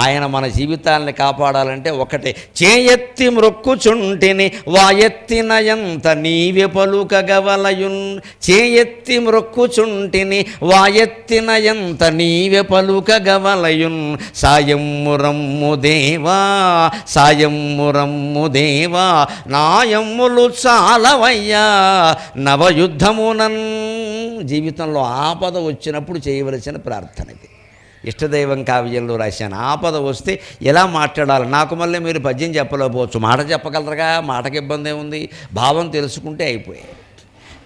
ఆయన మన జీవితాన్ని కాపాడాలంటే ఒకటే, చేయెత్తి మ్రొక్కుచుంటిని వాయెత్తిన ఎంత నీవే పలుకగవలయున్. చేయెత్తి మ్రొక్కుచుంటిని వాయెత్తిన ఎంత నీవే పలుకగవలయున్. సాయమ్ము రమ్ము దేవా సాయమ్ము రమ్ము దేవా నాయమ్ములు చాలవయ్యా నవయుద్ధమునన్. జీవితంలో ఆపద వచ్చినప్పుడు చేయవలసిన ప్రార్థన ఇది. ఇష్టదైవం కావ్యంలో రాశాను. ఆపద వస్తే ఎలా మాట్లాడాలి. నాకు మళ్ళీ మీరు పద్యం చెప్పలేకపోవచ్చు, మాట చెప్పగలరుగా, మాటకి ఇబ్బంది ఏముంది, భావం తెలుసుకుంటే అయిపోయాయి.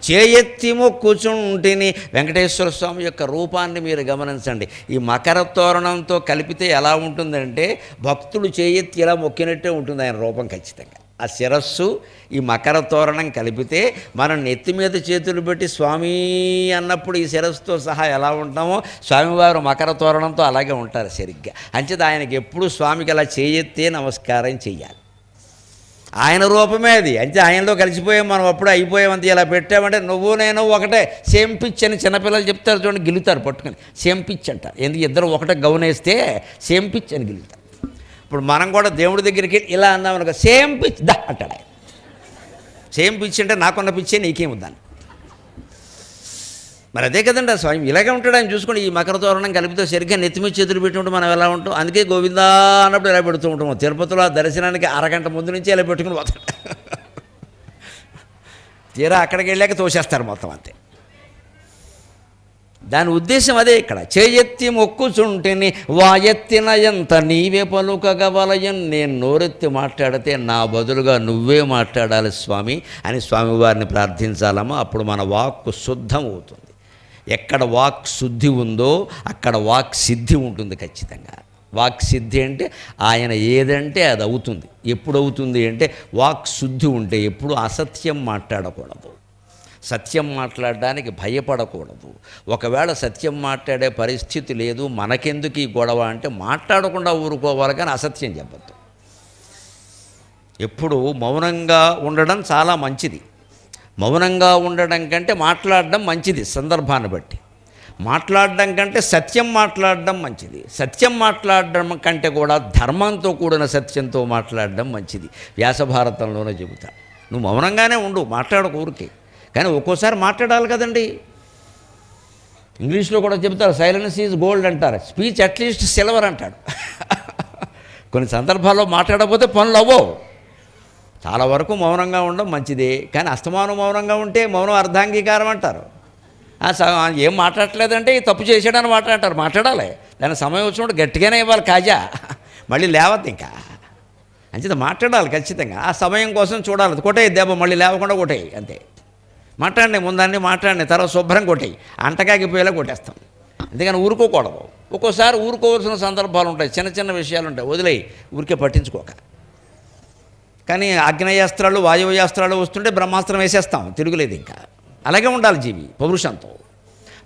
చేయెత్తి మొక్కుచుంటిని. వెంకటేశ్వర స్వామి యొక్క రూపాన్ని మీరు గమనించండి. ఈ మకర తోరణంతో కలిపితే ఎలా ఉంటుందంటే భక్తుడు చేయెత్తి ఇలా మొక్కినట్టే ఉంటుంది ఆయన రూపం ఖచ్చితంగా. ఆ శిరస్సు ఈ మకర తోరణం కలిపితే మనం నెత్తి మీద చేతులు పెట్టి స్వామి అన్నప్పుడు ఈ శిరస్సుతో సహా ఎలా ఉంటామో స్వామివారు మకర తోరణంతో అలాగే ఉంటారు సరిగ్గా. అంచేత ఆయనకి ఎప్పుడు స్వామికి అలా చేయెత్తే నమస్కారం చెయ్యాలి. ఆయన రూపమే అది. అంటే ఆయనలో కలిసిపోయాం మనం, అప్పుడు అయిపోయామంత ఇలా పెట్టామంటే నువ్వు నేను ఒకటే, సేమ్ పిచ్ అని చిన్నపిల్లలు చెప్తారు చూడండి, గిలుతారు పట్టుకొని, సేమ్ పిచ్ అంటారు. ఎందుకు ఇద్దరు ఒకటే గౌనేస్తే సేమ్ పిచ్ అని గిలుతారు. ఇప్పుడు మనం కూడా దేవుడి దగ్గరికి ఇలా అందామనుకో, సేమ్ పిచ్ దా అంటాడు ఆయన. సేమ్ పిచ్ అంటే నాకున్న పిచ్చే నీకేముద్దాను. మరి అదే కదండి ఆ స్వామి ఇలాగే ఉంటాడు ఆయన. చూసుకోండి, ఈ మకర తోరణం కలిపితే సరిగ్గా నెత్తిమీ చేతులు పెట్టుకుంటూ మనం ఎలా ఉంటాం. అందుకే గోవిందా అన్నప్పుడు ఇలా పెడుతూ ఉంటాము. తిరుపతిలో దర్శనానికి అరగంట ముందు నుంచి ఇలా పెట్టుకుని పోతాడు. తీరా అక్కడికి వెళ్ళాక తోసేస్తారు మొత్తం అంతే. దాని ఉద్దేశం అదే. ఇక్కడ చేయెత్తి మొక్కుచుంటిని వాయెత్తిన ఎంత నీవే పలుకగవలయన్. నేను నోరెత్తి మాట్లాడితే నా బదులుగా నువ్వే మాట్లాడాలి స్వామి అని స్వామివారిని ప్రార్థించాలమ్మా. అప్పుడు మన వాక్కు శుద్ధం అవుతుంది. ఎక్కడ వాక్ శుద్ధి ఉందో అక్కడ వాక్ సిద్ధి ఉంటుంది ఖచ్చితంగా. వాక్ సిద్ధి అంటే ఆయన ఏదంటే అది అవుతుంది. ఎప్పుడు అవుతుంది అంటే వాక్ శుద్ధి ఉంటే ఎప్పుడు అసత్యం మాట్లాడకూడదు, సత్యం మాట్లాడడానికి భయపడకూడదు. ఒకవేళ సత్యం మాట్లాడే పరిస్థితి లేదు, మనకెందుకు ఈ గొడవ అంటే మాట్లాడకుండా ఊరుకోవాలి, కానీ అసత్యం చెప్పద్దు. ఎప్పుడు మౌనంగా ఉండడం చాలా మంచిది. మౌనంగా ఉండడం కంటే మాట్లాడడం మంచిది సందర్భాన్ని బట్టి. మాట్లాడడం కంటే సత్యం మాట్లాడడం మంచిది. సత్యం మాట్లాడడం కంటే కూడా ధర్మంతో కూడిన సత్యంతో మాట్లాడడం మంచిది. వ్యాసభారతంలోనే చెబుతా, నువ్వు మౌనంగానే ఉండు, మాట్లాడకు ఊరికే. కానీ ఒక్కోసారి మాట్లాడాలి కదండి. ఇంగ్లీష్లో కూడా చెబుతారు సైలెన్స్ ఈజ్ గోల్డ్ అంటారు, స్పీచ్ అట్లీస్ట్ సిల్వర్ అంటాడు. కొన్ని సందర్భాల్లో మాట్లాడకపోతే పనులు అవ్వవు. చాలా వరకు మౌనంగా ఉండడం మంచిదే. కానీ అస్తమానం మౌనంగా ఉంటే మౌనం అర్ధాంగీకారం అంటారు. ఏం మాట్లాడలేదంటే ఈ తప్పు చేసాడని మాట్లాడతారు. మాట్లాడాలి, దాని సమయం వచ్చినప్పుడు గట్టిగానే ఇవ్వాలి కాజా, మళ్ళీ లేవద్దు ఇంకా. అంచేత మాట్లాడాలి ఖచ్చితంగా. ఆ సమయం కోసం చూడాలి. కొట్టేయి దెబ్బ, మళ్ళీ లేవకుండా కొట్టేయి అంతే. మాట్లాడినాయి ముందాన్ని మాట్లాడిన తర్వాత శుభ్రం కొట్టేయి, అంటకాగిపోయేలా కొట్టేస్తాం. అందుకని ఊరుకోకూడదు. ఒక్కోసారి ఊరుకోవాల్సిన సందర్భాలు ఉంటాయి, చిన్న చిన్న విషయాలు ఉంటాయి, వదిలేయి, ఊరికే పట్టించుకోక. కానీ ఆగ్నేయాస్త్రాలు వాయువ్యాస్త్రాలు వస్తుంటే బ్రహ్మాస్త్రం వేసేస్తాం, తిరుగులేదు ఇంకా. అలాగే ఉండాలి జీవి పౌరుషంతో.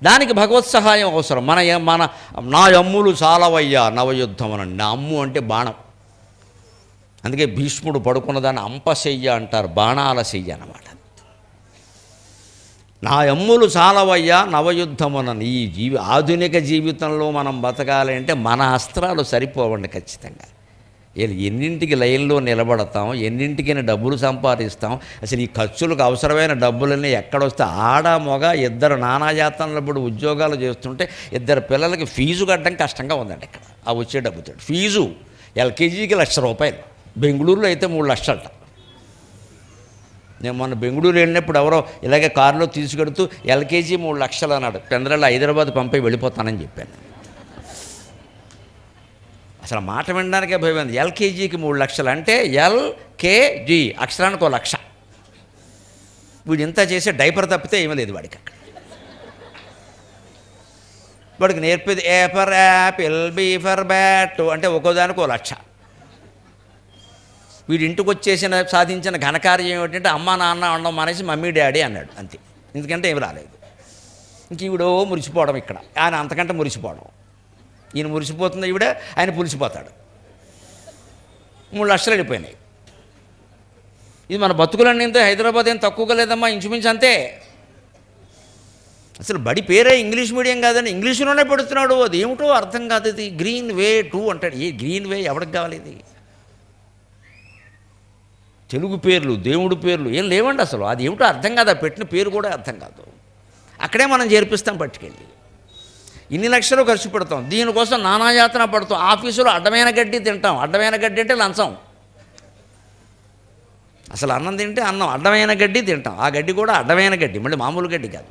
దానికి భగవత్ సహాయం అవసరం. మన నా అమ్ములు చాలవయ్యా నవయుద్ధమనండి. నా అమ్ము అంటే బాణం. అందుకే భీష్ముడు పడుకున్న దాన్ని అంపశయ్య అంటారు, బాణాల శయ్య అన్నమాట. నా అమ్ములు చాలవయ్యా నవయుద్ధమనని. ఈ ఆధునిక జీవితంలో మనం బతకాలి అంటే మన అస్త్రాలు సరిపోవండి ఖచ్చితంగా. ఎన్నింటికి లైన్లో నిలబడతాం, ఎన్నింటికి డబ్బులు సంపాదిస్తాం, అసలు ఈ ఖర్చులకు అవసరమైన డబ్బులన్నీ ఎక్కడొస్తే ఆడ మగ ఇద్దరు నానాయాతనప్పుడు ఉద్యోగాలు చేస్తుంటే ఇద్దరు పిల్లలకి ఫీజు కట్టడం కష్టంగా ఉందండి ఇక్కడ. ఆ వచ్చే డబ్బుతో ఫీజు ఎల్కేజీకి ₹1,00,000, బెంగళూరులో అయితే 3 లక్షలట. నేను మొన్న బెంగళూరు వెళ్ళినప్పుడు ఎవరో ఇలాగే కారులో తీసుకెడుతూ ఎల్కేజీ 3 లక్షలు అన్నాడు. పెందరాళ్ళు హైదరాబాద్ పంపి వెళ్ళిపోతానని చెప్పాను. అసలు మాట వినడానికే భయం. ఎల్కేజీకి 3 లక్షలు అంటే ఎల్కేజీ అక్షరానికి 1,00,000. వీడు ఇంత చేసే డైపర్ తప్పితే ఏమీ లేదు వాడికి అక్కడ. వాడికి నేర్పేది A for apple, B for bat అంటే ఒక్కోదానికి 1,00,000. వీడి ఇంటికి వచ్చేసిన సాధించిన ఘనకార్యం ఏమిటంటే అమ్మ నాన్న ఉండడం మానేసి మమ్మీ డాడీ అన్నాడు అంతే. ఎందుకంటే ఏమి రాలేదు. ఇంక ఈవిడో మురిసిపోవడం ఇక్కడ, ఆయన అంతకంటే మురిసిపోవడం. ఈయన మురిసిపోతుంది, ఈవిడ ఆయన పులిసిపోతాడు. 3 లక్షలు వెళ్ళిపోయినాయి. ఇది మన బతుకులన్నీ ఇంతే. హైదరాబాద్ ఏం తక్కువగా లేదమ్మా, ఇంచుమించు అంతే. అసలు బడి పేరే ఇంగ్లీష్ మీడియం కాదని ఇంగ్లీషులోనే పెడుతున్నాడు. అది ఏమిటో అర్థం కాదు. ఇది గ్రీన్ వే 2 అంటాడు. ఏ గ్రీన్ వే ఎవరికి కావాలి? ఇది తెలుగు పేర్లు, దేవుడి పేర్లు ఏం లేవండి అసలు. అది ఏమిటో అర్థం కాదు. పెట్టిన పేరు కూడా అర్థం కాదు. అక్కడే మనం చేర్పిస్తాం పట్టుకెళ్ళి. ఇన్ని లక్షలు ఖర్చు పెడతాం, దీనికోసం నానాయాతన పడతాం. ఆఫీసులో అడ్డమైన గడ్డి తింటాం. అడ్డమైన గడ్డి అంటే లంచం. అసలు అన్నం తింటే అన్నం, అడ్డమైన గడ్డి తింటాం. ఆ గడ్డి కూడా అడ్డమైన గడ్డి, మళ్ళీ మామూలు గడ్డి కాదు.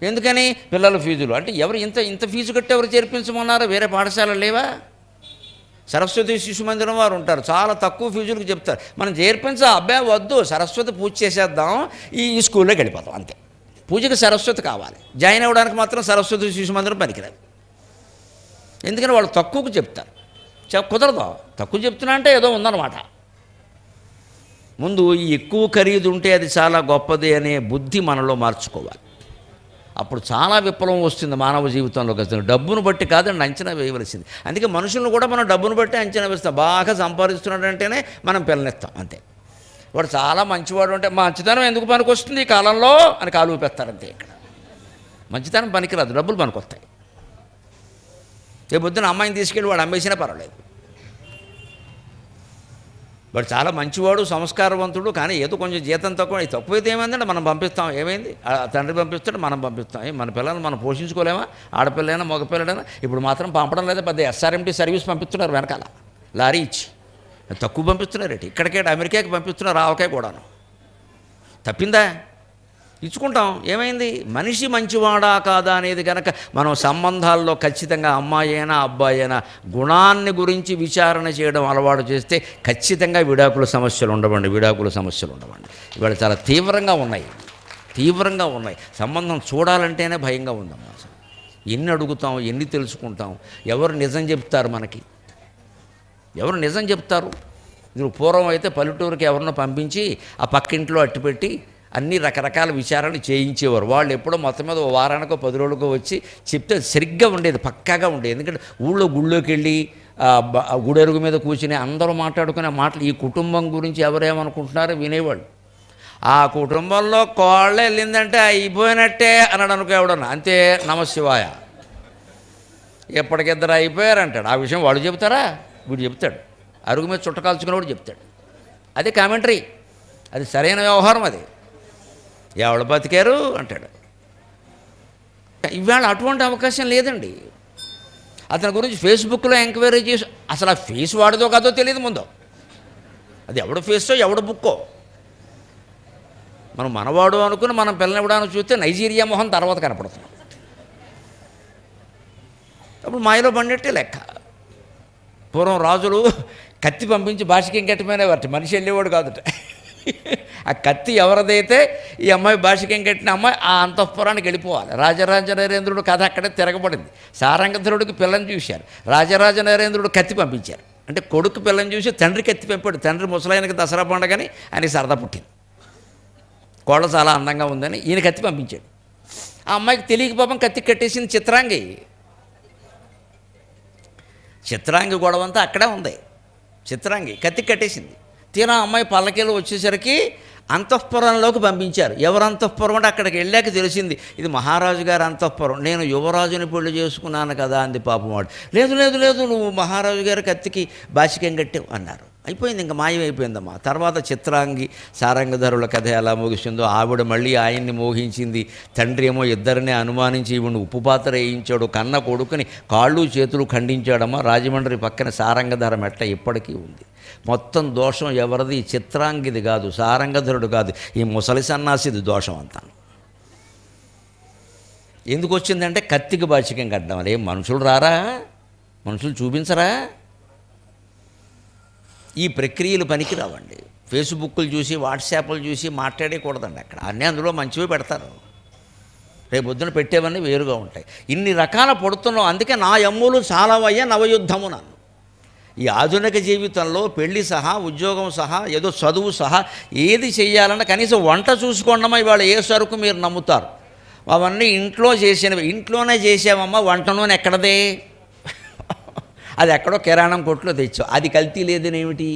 ఎందుకని? పిల్లల ఫీజులు. అంటే ఎవరు ఇంత ఫీజు కట్టి ఎవరు చేర్పించమన్నారు? వేరే పాఠశాలలు లేవా? సరస్వతి శిశు మందిరం వారు ఉంటారు, చాలా తక్కువ ఫీజులకు చెప్తారు. మనం చేర్పించా, అబ్బాయి వద్దు, సరస్వతి పూజ చేసేద్దాం, ఈ స్కూల్లోకి వెళ్ళిపోతాం అంతే. పూజకి సరస్వతి కావాలి, జాయిన్ అవ్వడానికి మాత్రం సరస్వతి శిశు మందిరం పనికిరాదు. ఎందుకని? వాళ్ళు తక్కువకు చెప్తారు. కుదరదు. తక్కువ చెప్తున్నా అంటే ఏదో ఉందన్నమాట. ముందు ఈ ఎక్కువ ఖరీదు ఉంటే అది చాలా గొప్పది అనే బుద్ధి మనలో మార్చుకోవాలి. అప్పుడు చాలా విప్లవం వస్తుంది మానవ జీవితంలోకి. వస్తుంది డబ్బును బట్టి కాదండి అంచనా వేయవలసింది. అందుకే మనుషులను కూడా మనం డబ్బును బట్టి అంచనా వేస్తాం. బాగా సంపాదిస్తున్నాడంటేనే మనం పిల్లనిస్తాం అంతే. వాడు చాలా మంచివాడు అంటే మంచితనం ఎందుకు పనికి వస్తుంది ఈ కాలంలో అని కాలు పెడతారంతే. ఇక్కడ మంచితనం పనికిరాదు, డబ్బులు పనికొస్తాయి. రేపు పొద్దున అమ్మాయిని తీసుకెళ్ళి వాడు అమ్మేసినా పర్వాలేదు. వాడు చాలా మంచివాడు, సంస్కారవంతుడు, కానీ ఏదో కొంచెం జీతం తక్కువైతే ఏమైందంటే మనం పంపిస్తాం. ఏమైంది? తండ్రి పంపిస్తాడు, మనం పంపిస్తాం. మన పిల్లల్ని మనం పోషించుకోలేమా? ఆడపిల్లైనా మగపిల్లడైనా. ఇప్పుడు మాత్రం పంపడం లేదా, పెద్ద SRMT సర్వీస్ పంపిస్తున్నారు వెనకాల లారీ ఇచ్చి. తక్కువ పంపిస్తున్నారేంటి? ఇక్కడికే అమెరికాకి పంపిస్తున్నారు, ఆవకాయ కూడాను. తప్పిందా? ఇచ్చుకుంటాం. ఏమైంది? మనిషి మంచివాడా కాదా అనేది కనుక మనం సంబంధాల్లో ఖచ్చితంగా అమ్మాయి అయినా అబ్బాయి అయినా గుణాన్ని గురించి విచారణ చేయడం అలవాటు చేస్తే ఖచ్చితంగా విడాకుల సమస్యలు ఉండవండి. ఇవాళ చాలా తీవ్రంగా ఉన్నాయి. సంబంధం చూడాలంటేనే భయంగా ఉందమ్మా. అసలు ఎన్ని అడుగుతాం, ఎన్ని తెలుసుకుంటాం? ఎవరు నిజం చెప్తారు మనకి? ఎవరు నిజం చెప్తారు? ఇది పూర్వం అయితే పల్లెటూరుకి ఎవరినో పంపించి ఆ పక్కింట్లో అట్టిపెట్టి అన్ని రకరకాల విచారాలు చేయించేవారు. వాళ్ళు ఎప్పుడో మొత్తం మీద వారానికో 10 రోజులకో వచ్చి చెప్తే సరిగ్గా ఉండేది, పక్కాగా ఉండేది. ఎందుకంటే గుళ్ళోకి వెళ్ళి గుడెరుగు మీద కూర్చుని అందరూ మాట్లాడుకునే మాటలు ఈ కుటుంబం గురించి ఎవరేమనుకుంటున్నారో వినేవాళ్ళు. ఆ కుటుంబంలో కోళ్ళ వెళ్ళిందంటే అయిపోయినట్టే అన్నాడు అనుకో ఎవడన్నా. అంతే, నమశివాయ, ఎప్పటికిద్దరు అయిపోయారంటాడు. ఆ విషయం వాళ్ళు చెబుతారా? వీడు చెప్తాడు. అరుగు మీద చుట్టకాల్చుకునేవాడు చెప్తాడు. అదే కామెంటరీ, అది సరైన వ్యవహారం. అది ఎవడు బతికారు అంటాడు. ఇవాళ అటువంటి అవకాశం లేదండి. అతని గురించి ఫేస్బుక్లో ఎంక్వైరీ చేసి అసలు ఆ ఫేస్ వాడదో కాదో తెలియదు ముందు. అది ఎవడు ఫేసో ఎవడు బుక్కో. మనం మనవాడు అనుకుని మనం పిల్లని ఇవ్వడానికి చూస్తే నైజీరియా మొహం తర్వాత కనపడుతున్నాం. అప్పుడు మాయలో పడినట్టే లెక్క. పూర్వం రాజులు కత్తి పంపించి భాషకేం కట్టిపోయినవారు, మనిషి వెళ్ళేవాడు కాదుట. ఆ కత్తి ఎవరిదైతే ఈ అమ్మాయి భాషకేం కట్టిన అమ్మాయి ఆ అంతఃపురానికి వెళ్ళిపోవాలి. రాజరాజ నరేంద్రుడు కథ అక్కడే తిరగబడింది. సారంగధరుడికి పిల్లని చూశారు, రాజరాజ నరేంద్రుడు కత్తి పంపించారు. అంటే కొడుకు పిల్లని చూసి తండ్రి కత్తి పంపాడు. తండ్రి ముసలాయనకి దసరా పండగని ఆయనకి సరదా పుట్టింది. కోళ్ళ చాలా అందంగా ఉందని ఈయన కత్తి పంపించాడు. ఆ అమ్మాయికి తెలియక పాపం కత్తి కట్టేసింది చిత్రాంగి. చిత్రాంగి గొడవ అంతా అక్కడే ఉంది. చిత్రాంగి కత్తి కట్టేసింది. తీరా అమ్మాయి పల్లకీలో వచ్చేసరికి అంతఃపురంలోకి పంపించారు. ఎవరు అంతఃపురం అంటే అక్కడికి వెళ్ళాక తెలిసింది ఇది మహారాజు గారి అంతఃపురం. నేను యువరాజుని పెళ్లి చేసుకున్నాను కదా అంది పాపం వాడు. లేదు నువ్వు మహారాజు గారి కత్తికి బాసికం కట్టావు అన్నారు. అయిపోయింది, ఇంకా మాయమైపోయిందమ్మా. తర్వాత చిత్రాంగి సారంగధరుల కథ ఎలా ముగిసిందో ఆవిడ మళ్ళీ ఆయన్ని మోహించింది. తండ్రి ఏమో ఇద్దరిని అనుమానించి ఈవిడిని ఉప్పు పాత్ర వేయించాడు. కన్న కొడుకుని కాళ్ళు చేతులు ఖండించాడమ్మా. రాజమండ్రి పక్కన సారంగధర మెట్ట ఇప్పటికీ ఉంది. మొత్తం దోషం ఎవరిది? చిత్రాంగిది కాదు, సారంగధరుడు కాదు, ఈ ముసలి సన్నాసిది దోషం అంతా. ఎందుకు వచ్చిందంటే కత్తికి బాచికం కట్టడం. అదే మనుషులు రారా? మనుషులు చూపించరా? ఈ ప్రక్రియలు పనికి రావండి. ఫేస్బుక్లు చూసి వాట్సాప్లు చూసి మాట్లాడకూడదండి. అక్కడ అన్నీ అందులో మంచివే పెడతారు. రేపు పొద్దున పెట్టేవన్నీ వేరుగా ఉంటాయి. ఇన్ని రకాల పడుతున్నాం. అందుకే నా యమ్ములు చాలా వయ్య నవయుద్ధము నన్ను. ఈ ఆధునిక జీవితంలో పెళ్లి సహా ఉద్యోగం సహా ఏదో చదువు సహా ఏది చెయ్యాలన్నా కనీసం వంట చూసుకోండమ్మా. ఇవాళ ఏ సరుకు మీరు నమ్ముతారు? అవన్నీ ఇంట్లో చేసినవి. ఇంట్లోనే చేసామమ్మా. వంట నూనె ఎక్కడదే? అది ఎక్కడో కిరాణం కొట్లో తెచ్చావు. అది కల్తీ లేదనేమిటి?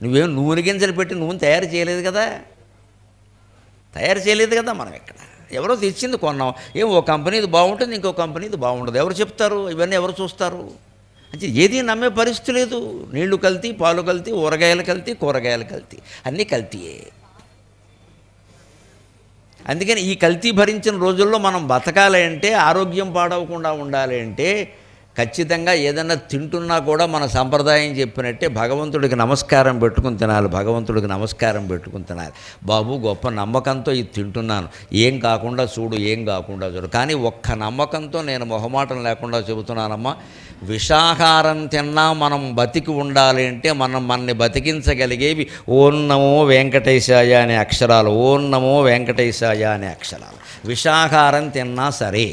నువ్వేం నూనె గింజలు పెట్టి నూనె తయారు చేయలేదు కదా మనం ఎక్కడ. ఎవరో తెచ్చింది కొన్నాం, ఓ కంపెనీది బాగుంటుంది, ఇంకో కంపెనీది బాగుండదు. ఎవరు చెప్తారు? ఇవన్నీ ఎవరు చూస్తారు? అంటే ఏది నమ్మే పరిస్థితి లేదు. నీళ్లు కల్తీ, పాలు కల్తీ, ఊరగాయలు కల్తీ, కూరగాయలు కల్తీ, అన్నీ కల్తీయే. అందుకని ఈ కల్తీ భరించిన రోజుల్లో మనం బతకాలి అంటే, ఆరోగ్యం పాడవకుండా ఉండాలి అంటే ఖచ్చితంగా ఏదన్నా తింటున్నా కూడా మన సంప్రదాయం చెప్పినట్టే భగవంతుడికి నమస్కారం పెట్టుకుని తినాలి. భగవంతుడికి నమస్కారం పెట్టుకుని తినాలి. బాబు గొప్ప నమ్మకంతో ఇది తింటున్నాను, ఏం కాకుండా చూడు, ఏం కాకుండా చూడు. కానీ ఒక్క నమ్మకంతో నేను మొహమాటం లేకుండా చెబుతున్నానమ్మా, విషాహారం తిన్నా మనం బతికి ఉండాలి అంటే మనల్ని బతికించగలిగేవి ఓం నమో వెంకటేశాయ అనే అక్షరాలు. ఓం నమో వెంకటేశాయ అనే అక్షరాలు. విషాహారం తిన్నా సరే,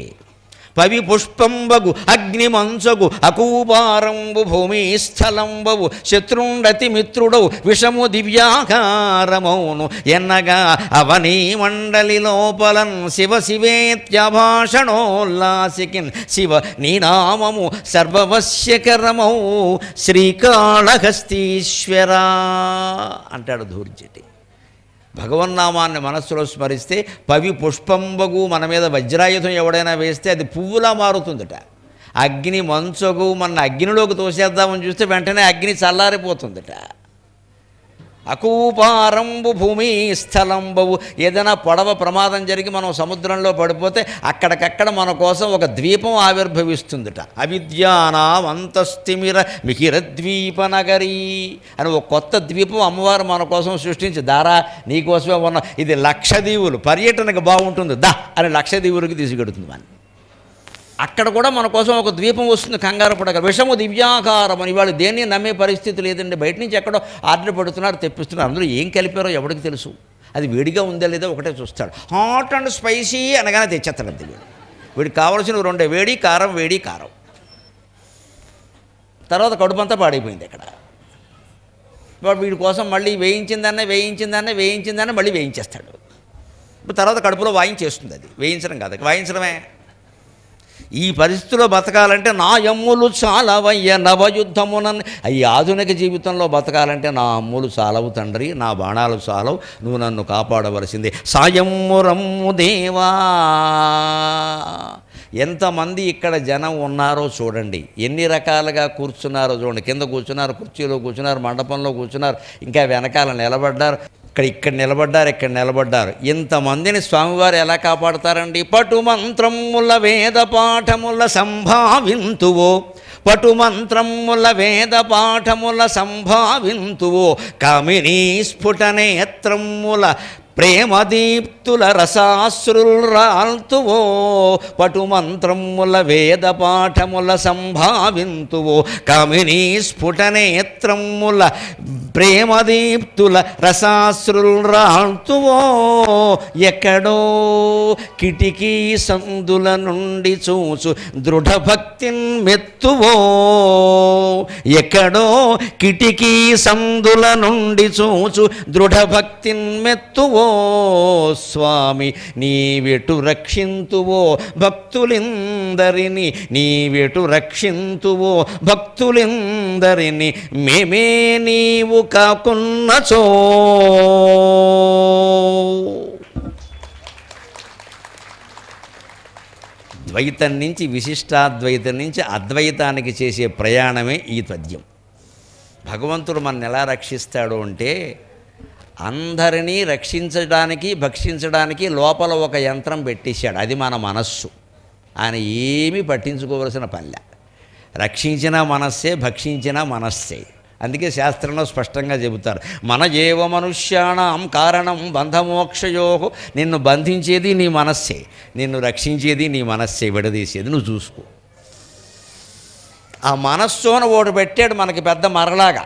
పవి పుష్పంబగు అగ్నిమంచగు అకూపారంబు భూమి స్థలంబవు శత్రుండతి మిత్రుడవు విషము దివ్యాకారమౌను ఎన్నగా అవనీ మండలి లోపలన్ శివ శివేత్యభాషణోల్లాసికిన్ శివ నీనామము సర్వవశ్యకరమౌ శ్రీకాళహస్తీశ్వరా అంటాడు ధూర్జటి. భగవన్నామాన్ని మనస్సులో స్మరిస్తే పవి పుష్పంబగు, మన మీద వజ్రాయుధం ఎవడైనా వేస్తే అది పువ్వులా మారుతుందట. అగ్ని మంచగు, మన అగ్నిలోకి తోసేద్దామని చూస్తే వెంటనే అగ్ని చల్లారిపోతుందట. అకూపారంబు భూమి స్థలంబవు, ఏదైనా పొడవ ప్రమాదం జరిగి మనం సముద్రంలో పడిపోతే అక్కడికక్కడ మన కోసం ఒక ద్వీపం ఆవిర్భవిస్తుందట. అవిద్యానాం అంతస్తిమిర మిహిరద్వీప నగరీ అని ఒక కొత్త ద్వీపం అమ్మవారు మన కోసం సృష్టించి, దారా నీకోసమే ఉన్న ఇది లక్షదీవులు, పర్యటనకు బాగుంటుంది దా అని లక్షదీవులకి తీసుకెడుతుంది అని. అక్కడ కూడా మన కోసం ఒక ద్వీపం వస్తుంది, కంగారు పడక. విషము దివ్యాకారం అని ఇవాళ దేన్ని నమ్మే పరిస్థితి లేదండి. బయట నుంచి ఎక్కడో ఆర్డర్ పెడుతున్నారు, తెప్పిస్తున్నారు. అందులో ఏం కలిపారో ఎవరికి తెలుసు? అది వేడిగా ఉందా లేదా ఒకటే చూస్తాడు. హాట్ అండ్ స్పైసీ అనగానే తెచ్చేస్తాడు అంతే. వీడికి కావాల్సిన రెండే, వేడి కారం, వేడి కారం. తర్వాత కడుపంతా పాడైపోయింది అక్కడ. వాడు వీడి కోసం మళ్ళీ వేయించిందన్న మళ్ళీ వేయించేస్తాడు. తర్వాత కడుపులో వాయించేస్తుంది. అది వేయించడం కాదు, వాయించడమే. ఈ పరిస్థితిలో బతకాలంటే నా అమ్ములు చాలవయ్య నవయుద్ధమునని. ఈ ఆధునిక జీవితంలో బతకాలంటే నా అమ్ములు చాలవు తండ్రి, నా బాణాలు చాలవు, నువ్వు నన్ను కాపాడవలసిందే. సాయమ్ము రమ్ము దేవా. ఎంతమంది ఇక్కడ జనం ఉన్నారో చూడండి, ఎన్ని రకాలుగా కూర్చున్నారో చూడండి. కింద కూర్చున్నారు, కుర్చీలో కూర్చున్నారు, మండపంలో కూర్చున్నారు, ఇంకా వెనకాల నిలబడ్డారు, ఇక్కడ నిలబడ్డారు. ఇంతమందిని స్వామివారు ఎలా కాపాడతారండి? పటు మంత్రముల వేద పాఠముల సంభావింతువో, పటు మంత్రముల వేద పాఠముల సంభావింతువో, కామినీ స్ఫుట నేత్రముల ప్రేమదీప్తుల రసాశ్రుల్రాల్తువో, పటు మంత్రముల వేద పాఠముల సంభావింతువో, కామినీ స్ఫుట నేత్రముల ప్రేమదీప్తుల రసాశ్రుల్రాల్తువో, ఎక్కడో కిటికీ సందుల నుండి చూచు దృఢభక్తిన్ మెత్తువో, ఎక్కడో కిటికీ సందుల నుండి చూచు దృఢభక్తిన్ మెత్తువో, స్వామి నీవెటు రక్షింతువో భక్తులిందరిని, నీవెటు రక్షింతువో భక్తులిందరిని, మేమే నీవు కాకున్నచో. ద్వైతం నుంచి విశిష్టాద్వైతం నుంచి అద్వైతానికి చేసే ప్రయాణమే ఈ పద్యం. భగవంతుడు మనల్ని ఎలా రక్షిస్తాడు అంటే, అందరినీ రక్షించడానికి భక్షించడానికి లోపల ఒక యంత్రం పెట్టేశాడు. అది మన మనస్సు. ఆయన ఏమీ పట్టించుకోవలసిన పనిలే. రక్షించిన మనస్సే, భక్షించిన మనస్సే. అందుకే శాస్త్రంలో స్పష్టంగా చెబుతారు, మన జీవ మనుష్యాణం కారణం బంధమోక్షయో. నిన్ను బంధించేది నీ మనస్సే, నిన్ను రక్షించేది నీ మనస్సే, విడదీసేది నువ్వు చూసుకో. ఆ మనస్సును ఓటు పెట్టాడు మనకి పెద్ద మరలాగా.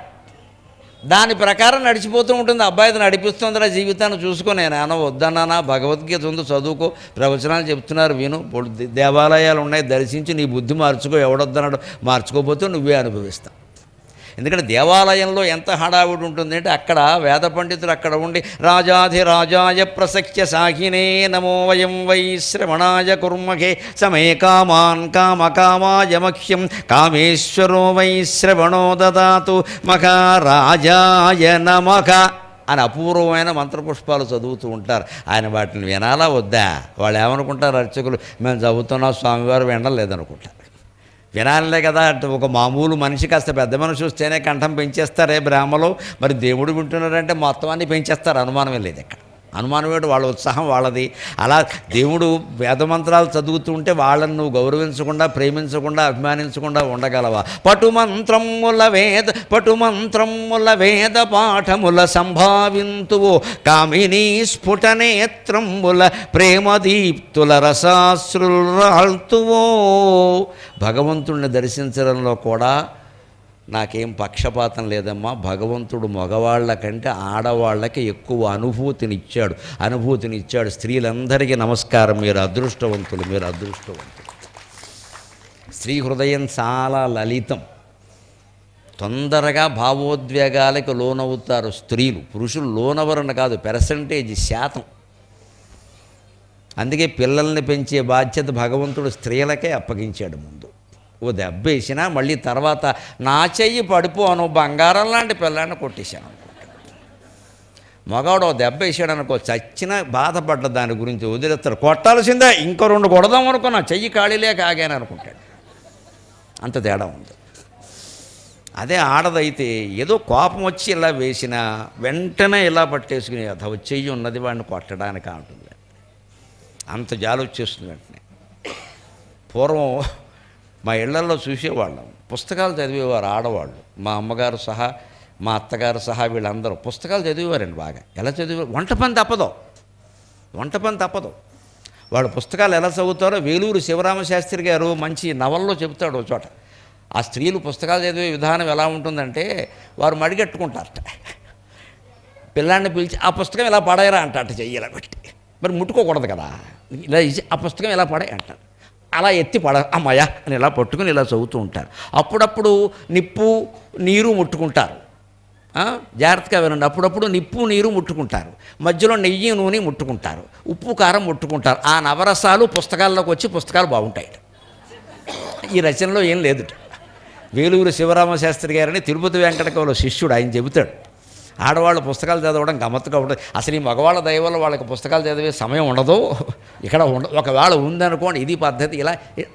దాని ప్రకారం నడిచిపోతూ ఉంటుంది. అబ్బాయిది నడిపిస్తుందిరా జీవితాన్ని చూసుకో. నేను ఏమన్నా వద్దన్నానా? భగవద్గీత ఉంది, చదువుకో, ప్రవచనాలు చెప్తున్నారు విను, దేవాలయాలు ఉన్నాయి, దర్శించి నీ బుద్ధి మార్చుకో. ఎవడొద్దన్నాడు? మార్చుకోకపోతే నువ్వే అనుభవిస్తావు. ఎందుకంటే దేవాలయంలో ఎంత హడావుడి ఉంటుంది అంటే, అక్కడ వేద పండితులు అక్కడ ఉండి రాజాధిరాజాయ ప్రసఖ్య సాహినే నమో వయం వై శ్రవణాయ కుర్మహే సమే కామాన్ కామకామాయ మహ్యం కామేశ్వరో వై శ్రవణో దదాతు మహారాజాయ నమః అని అపూర్వమైన మంత్రపుష్పాలు చదువుతూ ఉంటారు. ఆయన వాటిని వినాలా వద్దా? వాళ్ళు ఏమనుకుంటారు అర్చకులు, మేము చదువుతున్నాం స్వామివారు వినలేదనుకుంటారు. వినాలే కదా. ఒక మామూలు మనిషి కాస్త పెద్ద మనిషి వస్తేనే కంఠం పెంచేస్తారే బ్రాహ్మలో, మరి దేవుడు వింటున్నారంటే మొత్తం అన్నీ పెంచేస్తారు. అనుమానమే లేదు ఇక్కడ. అనుమానమేడు, వాళ్ళ ఉత్సాహం వాళ్ళది. అలా దేవుడు వేదమంత్రాలు చదువుతూ ఉంటే వాళ్ళని నువ్వు గౌరవించకుండా, ప్రేమించకుండా, అభిమానించకుండా ఉండగలవా? పటుమంత్రముల వేద పాఠముల సంభావింతువో కామినీ స్ఫుటనేత్రముల ప్రేమదీప్తుల రసాశ్రుల్రాల్తువో. భగవంతుణ్ణి దర్శించడంలో కూడా నాకేం పక్షపాతం లేదమ్మా. భగవంతుడు మగవాళ్ళ కంటే ఆడవాళ్ళకి ఎక్కువ అనుభూతినిచ్చాడు. స్త్రీలందరికీ నమస్కారం, మీరు అదృష్టవంతులు. స్త్రీ హృదయం చాలా లలితం. తొందరగా భావోద్వేగాలకు లోనవుతారు స్త్రీలు. పురుషులు లోనవరని కాదు, పెర్సంటేజ్, శాతం. అందుకే పిల్లల్ని పెంచే బాధ్యత భగవంతుడు స్త్రీలకే అప్పగించాడు. ముందు ఓ దెబ్బ వేసినా మళ్ళీ తర్వాత నా చెయ్యి పడిపోను, బంగారం లాంటి పిల్లాన్ని కొట్టేశాను అనుకుంటా. మగవాడు ఓ దెబ్బ వేసాడు అనుకో, చచ్చిన బాధపడ్డ దాని గురించి వదిలేస్తాడు. కొట్టాల్సిందే, ఇంకో 2 కొడదాం అనుకున్నా, చెయ్యి ఖాళీలేక ఆగాను అనుకుంటాడు. అంత తేడా ఉంది. అదే ఆడదైతే ఏదో కోపం వచ్చి ఇలా వేసినా వెంటనే ఇలా పట్టేసుకుని అథ చెయ్యి ఉన్నది వాడిని కొట్టడానికి ఉంటుంది. అంత జాలి వచ్చేస్తుంది వెంటనే. పూర్వం మా ఇళ్లల్లో చూసేవాళ్ళం, పుస్తకాలు చదివేవారు ఆడవాళ్ళు. మా అమ్మగారు సహా, మా అత్తగారు సహా వీళ్ళందరూ పుస్తకాలు చదివేవారండి బాగా. ఎలా చదివేవారు? వంట పని తప్పదు. వాళ్ళు పుస్తకాలు ఎలా చదువుతారో వేలూరు శివరామశాస్త్రి గారు మంచి నవల్లో చెబుతాడు ఒక చోట. ఆ స్త్రీలు పుస్తకాలు చదివే విధానం ఎలా ఉంటుందంటే, వారు మడిగట్టుకుంటారట. పిల్లాన్ని పిలిచి ఆ పుస్తకం ఇలా పడేయరా అంటారట, చెయ్యి ఇలా పెట్టి. మరి ముట్టుకోకూడదు కదా, ఇలా ఆ పుస్తకం ఇలా పడే అంటారు. అలా ఎత్తి అమ్మాయ అని ఇలా పట్టుకుని ఇలా చదువుతూ ఉంటారు. అప్పుడప్పుడు నిప్పు నీరు ముట్టుకుంటారు. జాగ్రత్తగా వినండి. అప్పుడప్పుడు నిప్పు నీరు ముట్టుకుంటారు, మధ్యలో నెయ్యి నూనె ముట్టుకుంటారు, ఉప్పు కారం ముట్టుకుంటారు. ఆ నవరసాలు పుస్తకాల్లోకి వచ్చి పుస్తకాలు బాగుంటాయి. ఈ రచనలో ఏం లేదు. వేలూరు శివరామశాస్త్రి గారని తిరుపతి వెంకటకవుల శిష్యుడు, ఆయన చెబుతాడు ఆడవాళ్ళు పుస్తకాలు చదవడం గమ్మత్తుగా ఉంటుంది. అసలు ఈ మగవాళ్ళ దయ వల్ల వాళ్ళకి పుస్తకాలు చదివే సమయం ఉండదు. ఇక్కడ ఒకవేళ ఉందనుకోండి, ఇది పద్ధతి. ఇలా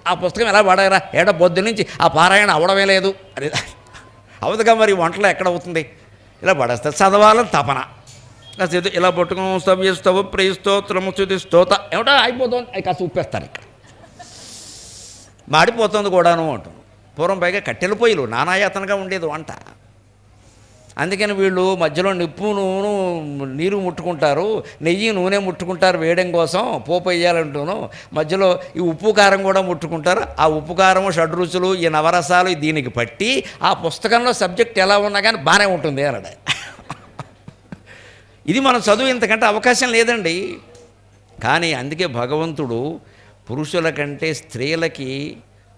ఆ పుస్తకం ఎలా పడారా, ఏడ పొద్దు నుంచి ఆ పారాయణ అవడమే లేదు అది అవదుగా. మరి వంటలో ఎక్కడ అవుతుంది? ఇలా పడేస్తారు. చదవాలని తపన, ఇలా పట్టుకుని స్తవ్యస్తవ ప్రియస్తోత్రము స్తుతిస్తోత ఏమిటో అయిపోతుంది. అది కాస్త ఉప్పేస్తారు. ఇక్కడ మాడిపోతుంది కూడాను అంటుంది. పూర్వం పైగా కట్టెల పొయ్యిలు, నానాయాతనగా ఉండేది వంట. అందుకని వీళ్ళు మధ్యలో నిప్పు నూనె నీరు ముట్టుకుంటారు, నెయ్యి నూనె ముట్టుకుంటారు వేయడం కోసం, పోపు వేయాలంటూను. మధ్యలో ఈ ఉప్పు కారం కూడా ముట్టుకుంటారు. ఆ ఉప్పు కారము, షడ్రుచులు, ఈ నవరసాలు దీనికి పట్టి ఆ పుస్తకంలో సబ్జెక్ట్ ఎలా ఉన్నా కానీ బాగానే ఉంటుంది అన్నాడు. ఇది మనం చదువు ఇంతకంటే అవకాశం లేదండి. కానీ అందుకే భగవంతుడు పురుషుల కంటే స్త్రీలకి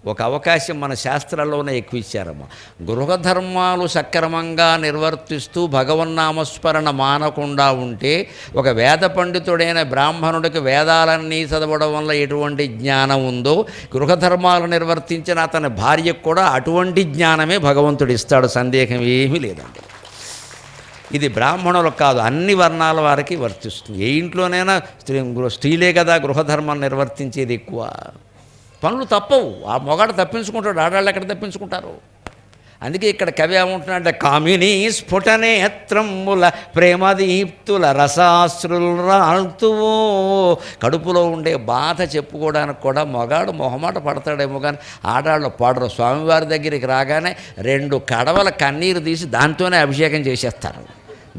ఒక అవకాశం మన శాస్త్రాల్లోనే ఎక్కువ ఇచ్చారమ్మా. గృహధర్మాలు సక్రమంగా నిర్వర్తిస్తూ భగవన్నామస్మరణ మానకుండా ఉంటే, ఒక వేద పండితుడైన బ్రాహ్మణుడికి వేదాలన్నీ చదవడం వల్ల ఎటువంటి జ్ఞానం ఉందో, గృహధర్మాలు నిర్వర్తించిన అతని భార్యకు కూడా అటువంటి జ్ఞానమే భగవంతుడు ఇస్తాడు. సందేహం ఏమీ లేదండి. ఇది బ్రాహ్మణులకు కాదు, అన్ని వర్ణాల వారికి వర్తిస్తుంది. ఏ ఇంట్లోనైనా స్త్రీలే కదా గృహధర్మాన్ని నిర్వర్తించేది ఎక్కువ. పనులు తప్పవు. ఆ మొగాడు తప్పించుకుంటాడు, ఆడాళ్ళు ఎక్కడ తప్పించుకుంటారు? అందుకే ఇక్కడ కవి ఏమంటున్నాడంటే, కామినీ స్ఫుటనేత్రముల ప్రేమదీప్తుల రసాశ్రుల్రాల్తువో. కడుపులో ఉండే బాధ చెప్పుకోవడానికి కూడా మొగాడు మొహమాట పడతాడేమో కానీ ఆడాళ్ళు పడరు. స్వామివారి దగ్గరికి రాగానే 2 కడవల కన్నీరు తీసి దాంతోనే అభిషేకం చేసేస్తారు.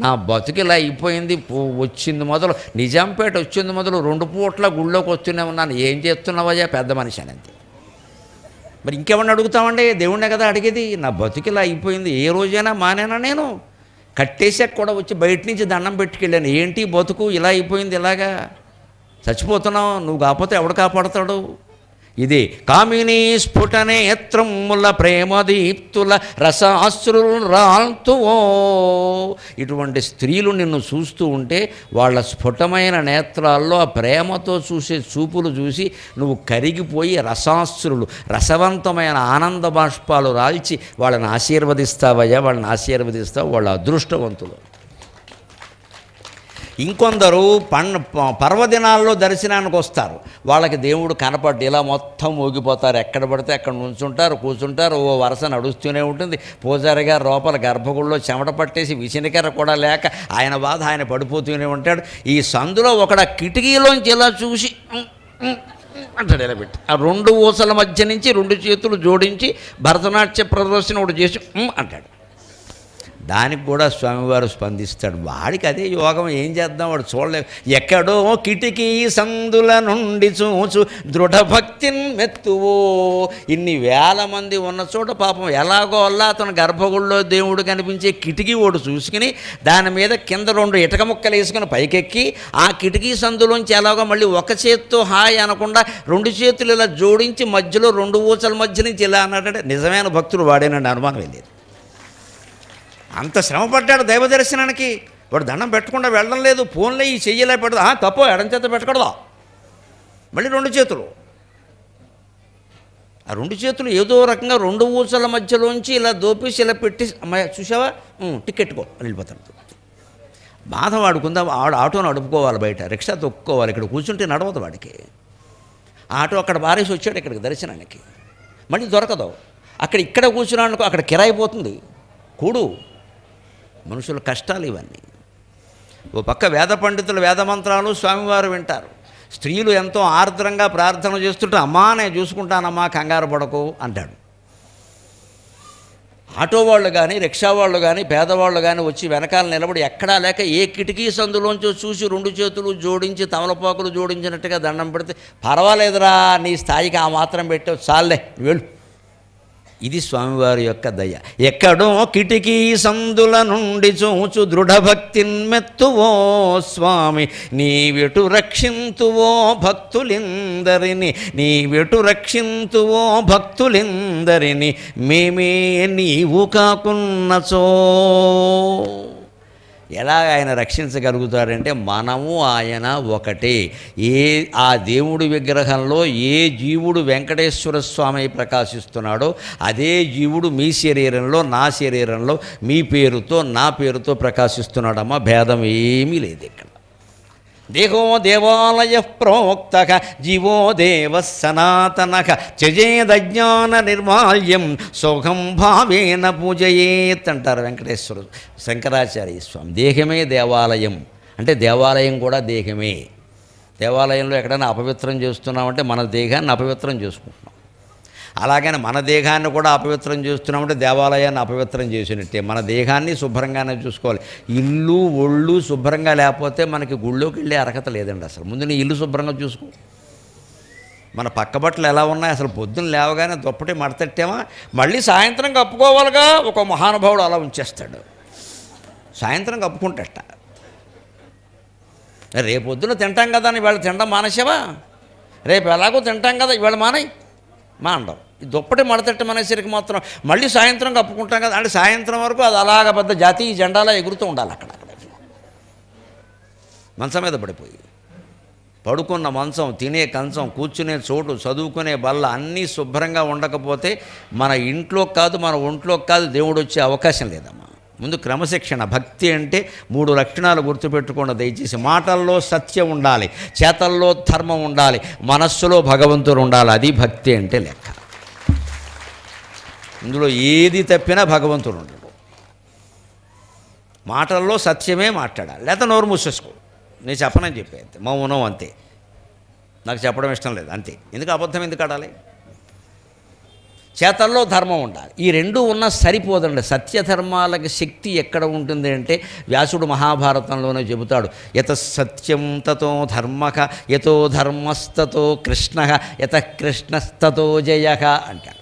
నా బతుకిలా అయిపోయింది, వచ్చింది మొదలు నిజాంపేట వచ్చింది మొదలు 2 పూట్ల గుళ్ళోకి వస్తూనే ఉన్నాను, ఏం చేస్తున్నావయ్యా పెద్ద మనిషి అని. అంతే. మరి ఇంకేమన్నా అడుగుతామండి? దేవుణ్ణే కదా అడిగేది. నా బతుకిలా అయిపోయింది, ఏ రోజైనా మానేనా? నేను కట్టేసాక కూడా వచ్చి బయట నుంచి దండం పెట్టుకెళ్ళాను. ఏంటి బతుకు ఇలా అయిపోయింది, ఇలాగా చచ్చిపోతున్నావు, నువ్వు కాకపోతే ఎవడు కాపాడుతాడు? ఇది కామినీ స్ఫుటనేత్రముల ప్రేమదీప్తుల రసాశ్రుల్రాల్తువో. ఇటువంటి స్త్రీలు నిన్ను చూస్తూ ఉంటే వాళ్ళ స్ఫుటమైన నేత్రాల్లో ఆ ప్రేమతో చూసే చూపులు చూసి నువ్వు కరిగిపోయి రసాశ్రులు, రసవంతమైన ఆనంద బాష్పాలు రాల్చి వాళ్ళని ఆశీర్వదిస్తావయ్యా. వాళ్ళని ఆశీర్వదిస్తావు, వాళ్ళ అదృష్టవంతులు. ఇంకొందరు పర్వదినాల్లో దర్శనానికి వస్తారు. వాళ్ళకి దేవుడు కనపడ్డు ఇలా మొత్తం ఊగిపోతారు. ఎక్కడ పడితే అక్కడ నుంచుంటారు, కూర్చుంటారు. ఓ వరుస నడుస్తూనే ఉంటుంది. పూజారి గారు లోపల గర్భగుడిలో చెమట పట్టేసి విసినికర కూడా లేక ఆయన బాధ ఆయన పడిపోతూనే ఉంటాడు. ఈ సందులో ఒకడ కిటికీలోంచి ఇలా చూసి అంటాడు ఇలా పెట్టి. ఆ రెండు ఊసల మధ్య నుంచి రెండు చేతులు జోడించి భరతనాట్య ప్రదర్శన ఒకటి చేసి అంటాడు. దానికి కూడా స్వామివారు స్పందిస్తాడు. వాడికి అదే యోగం, ఏం చేద్దాం, వాడు చూడలేవు. ఎక్కడో కిటికీ సందుల నుండి చూచు దృఢభక్తిని మెత్తువో. ఇన్ని వేల మంది ఉన్న చోట పాపం ఎలాగో అలా అతను గర్భగుడిలో దేవుడు కనిపించే కిటికీ ఓడు చూసుకుని దాని మీద కింద రెండు ఇటక ముక్కలు వేసుకుని పైకెక్కి ఆ కిటికీ సందులోంచి ఎలాగో మళ్ళీ ఒక చేత్తో హాయ్ అనకుండా రెండు చేతులు ఇలా జోడించి మధ్యలో రెండు ఊచల మధ్య నుంచి ఇలా అన్నాడంటే నిజమైన భక్తుడు వాడేనండి, అనుమానం లేదు. అంత శ్రమ పడ్డాడు దైవ దర్శనానికి. వాడు దండం పెట్టకుండా వెళ్ళడం లేదు. ఫోన్లో ఈ చెయ్యలే పెడదా, తప్పో ఎడం చేత పెట్టకూడదా, మళ్ళీ రెండు చేతులు. ఆ రెండు చేతులు ఏదో రకంగా రెండు ఊచల మధ్యలోంచి ఇలా దోపేసి ఇలా పెట్టి అమ్మాయి చూసావా టికెట్టుకో అని వెళ్ళిపోతాడు. బాధ వాడుకుందా, ఆటో నడుపుకోవాలి, బయట రిక్షా తొక్కుకోవాలి, ఇక్కడ కూర్చుంటే నడవదు వాడికి. ఆటో అక్కడ బారేసి వచ్చాడు ఇక్కడికి దర్శనానికి, మళ్ళీ దొరకదు. ఇక్కడ కూర్చున్నాడు అక్కడ కిరాయి పోతుంది. కూడు మనుషుల కష్టాలు ఇవన్నీ. ఓ పక్క వేద పండితులు వేదమంత్రాలు స్వామివారు వింటారు. స్త్రీలు ఎంతో ఆర్ద్రంగా ప్రార్థన చేస్తుంటే అమ్మా నేను చూసుకుంటానమ్మా కంగారు పడకు అంటాడు. ఆటో వాళ్ళు కానీ రిక్షా వాళ్ళు కానీ పేదవాళ్ళు కానీ వచ్చి వెనకాల నిలబడి ఎక్కడా లేక ఏ కిటికీ సందులోంచో చూసి రెండు చేతులు జోడించి తమలపాకులు జోడించినట్టుగా దండం పెడితే పర్వాలేదురా నీ స్థాయికి ఆ మాత్రం పెట్టావు చాలే వెళ్ళు. ఇది స్వామివారి యొక్క దయ. ఎక్కడో కిటికీ సందుల నుండి చూచు దృఢభక్తిన్మెత్తువో స్వామి నీవెటు రక్షింతువో భక్తులిందరిని, నీవెటు రక్షింతువో భక్తులిందరిని, మేమే నీవు కాకున్నచో. ఎలా ఆయన రక్షించగలుగుతాడంటే మనము ఆయన ఒకటే. ఆ దేవుడి విగ్రహంలో ఏ జీవుడు వెంకటేశ్వర స్వామి ప్రకాశిస్తున్నాడో అదే జీవుడు మీ శరీరంలో నా శరీరంలో మీ పేరుతో నా పేరుతో ప్రకాశిస్తున్నాడమ్మా. భేదం ఏమీ లేదు ఇక్కడ. దేహో దేవాలయ ప్రోక్తః జీవో దేవ సనాతనః త్యజేదజ్ఞాన నిర్మాల్యం సోహం భావేన పూజయేత్ అంటారు వెంకటేశ్వరు శంకరాచార్య స్వామి. దేహమే దేవాలయం అంటే దేవాలయం కూడా దేహమే. దేవాలయంలో ఎక్కడైనా అపవిత్రం చేస్తున్నామంటే మన దేహాన్ని అపవిత్రం చేసుకుంటున్నాం. అలాగని మన దేహాన్ని కూడా అపవిత్రం చేస్తున్నామంటే దేవాలయాన్ని అపవిత్రం చేసినట్టే. మన దేహాన్ని శుభ్రంగానే చూసుకోవాలి. ఇల్లు ఒళ్ళు శుభ్రంగా లేకపోతే మనకి గుళ్ళోకి వెళ్ళే అర్హత లేదండి. అసలు ముందు నీ ఇల్లు శుభ్రంగా చూసుకో. మన పక్క బట్టలు ఎలా ఉన్నాయి, అసలు పొద్దున్న లేవగానే దుప్పటి మడతెట్టామా మళ్ళీ సాయంత్రం కప్పుకోవాలిగా. ఒక మహానుభావుడు అలా ఉంచేస్తాడు, సాయంత్రం కప్పుకుంటట. రేపొద్దున తింటాం కదా అని ఇవాళ తినడం మానేసావా, రేపు ఎలాగో తింటాం కదా ఇవాళ మానడం. ఈ దుప్పటి మడతట్టు మనసరికి మాత్రం మళ్ళీ సాయంత్రం కప్పుకుంటాం కదా అంటే సాయంత్రం వరకు అది అలాగ పెద్ద జాతీయ జెండాలా ఎగురుతూ ఉండాలి. అక్కడ మంచం మీద పడిపోయి పడుకున్న మంచం, తినే కంచం, కూర్చునే చోటు, చదువుకునే బల్ల అన్నీ శుభ్రంగా ఉండకపోతే మన ఇంట్లో కాదు మన ఒంట్లో కాదు దేవుడు వచ్చే అవకాశం లేదమ్మా. ముందు క్రమశిక్షణ. భక్తి అంటే 3 లక్షణాలు గుర్తుపెట్టుకోండి దయచేసి. మాటల్లో సత్యం ఉండాలి, చేతల్లో ధర్మం ఉండాలి, మనస్సులో భగవంతుడు ఉండాలి. అది భక్తి అంటే లెక్క. ఇందులో ఏది తప్పినా భగవంతుడు ఉండడు. మాటల్లో సత్యమే మాట్లాడాలి, లేకపోతే నోరు మూసేసుకో. నేను చెప్పనని చెప్పే అంతే, మౌనం అంతే. నాకు చెప్పడం ఇష్టం లేదు అంతే. ఎందుకు అబద్ధం ఎందుకు ఆడాలి? చేతల్లో ధర్మం ఉండాలి. ఈ రెండు ఉన్నా సరిపోదండి. సత్యధర్మాలకి శక్తి ఎక్కడ ఉంటుంది అంటే వ్యాసుడు మహాభారతంలోనే చెబుతాడు. యత సత్యం తతో ధర్మః యతో ధర్మస్తతో కృష్ణః యత కృష్ణస్తతో జయః అంటాడు.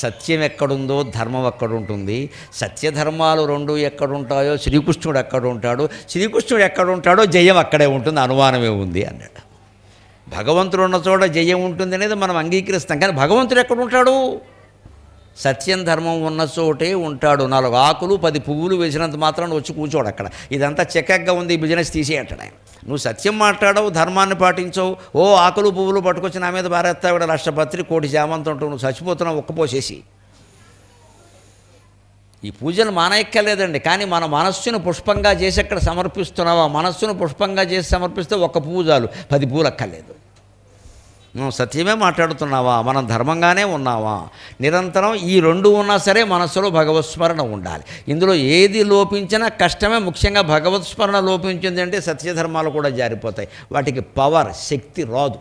సత్యం ఎక్కడుందో ధర్మం ఎక్కడుంటుంది. సత్యధర్మాలు రెండు ఎక్కడుంటాయో శ్రీకృష్ణుడు ఎక్కడుంటాడో, శ్రీకృష్ణుడు ఎక్కడుంటాడో జయం అక్కడే ఉంటుంది, అనుమానమే ఉంది అన్నాడు. భగవంతుడు ఉన్న చోట జయం ఉంటుంది అనేది మనం అంగీకరిస్తాం. కానీ భగవంతుడు ఎక్కడుంటాడు? సత్యం ధర్మం ఉన్న చోటే ఉంటాడు. 4 ఆకులు 10 పువ్వులు వేసినంత మాత్రం వచ్చి కూర్చోడు అక్కడ. ఇదంతా చెక్కగా ఉంది, ఈ బిజినెస్ తీసేయంటాడు ఆయన. నువ్వు సత్యం మాట్లాడవు, ధర్మాన్ని పాటించవు, ఆకులు పువ్వులు పట్టుకొచ్చి నా మీద భారెత్తా కూడా రాష్ట్రపత్రి 1 కోటి జామంతో నువ్వు చచ్చిపోతున్నావు ఒక్కపోసేసి. ఈ పూజలు మానెక్కలేదండి, కానీ మన మనస్సును పుష్పంగా చేసి అక్కడ సమర్పిస్తున్నావా? మనస్సును పుష్పంగా చేసి సమర్పిస్తే ఒక్క పువ్వు చాలు, 10 పూలు అక్కర్లేదు. నువ్వు సత్యమే మాట్లాడుతున్నావా? మనం ధర్మంగానే ఉన్నావా? నిరంతరం ఈ 2 ఉన్నా సరే మనస్సులో భగవత్స్మరణ ఉండాలి. ఇందులో ఏది లోపించినా కష్టమే. ముఖ్యంగా భగవత్స్మరణ లోపించింది అంటే సత్యధర్మాలు కూడా జారిపోతాయి. వాటికి పవర్, శక్తి రాదు.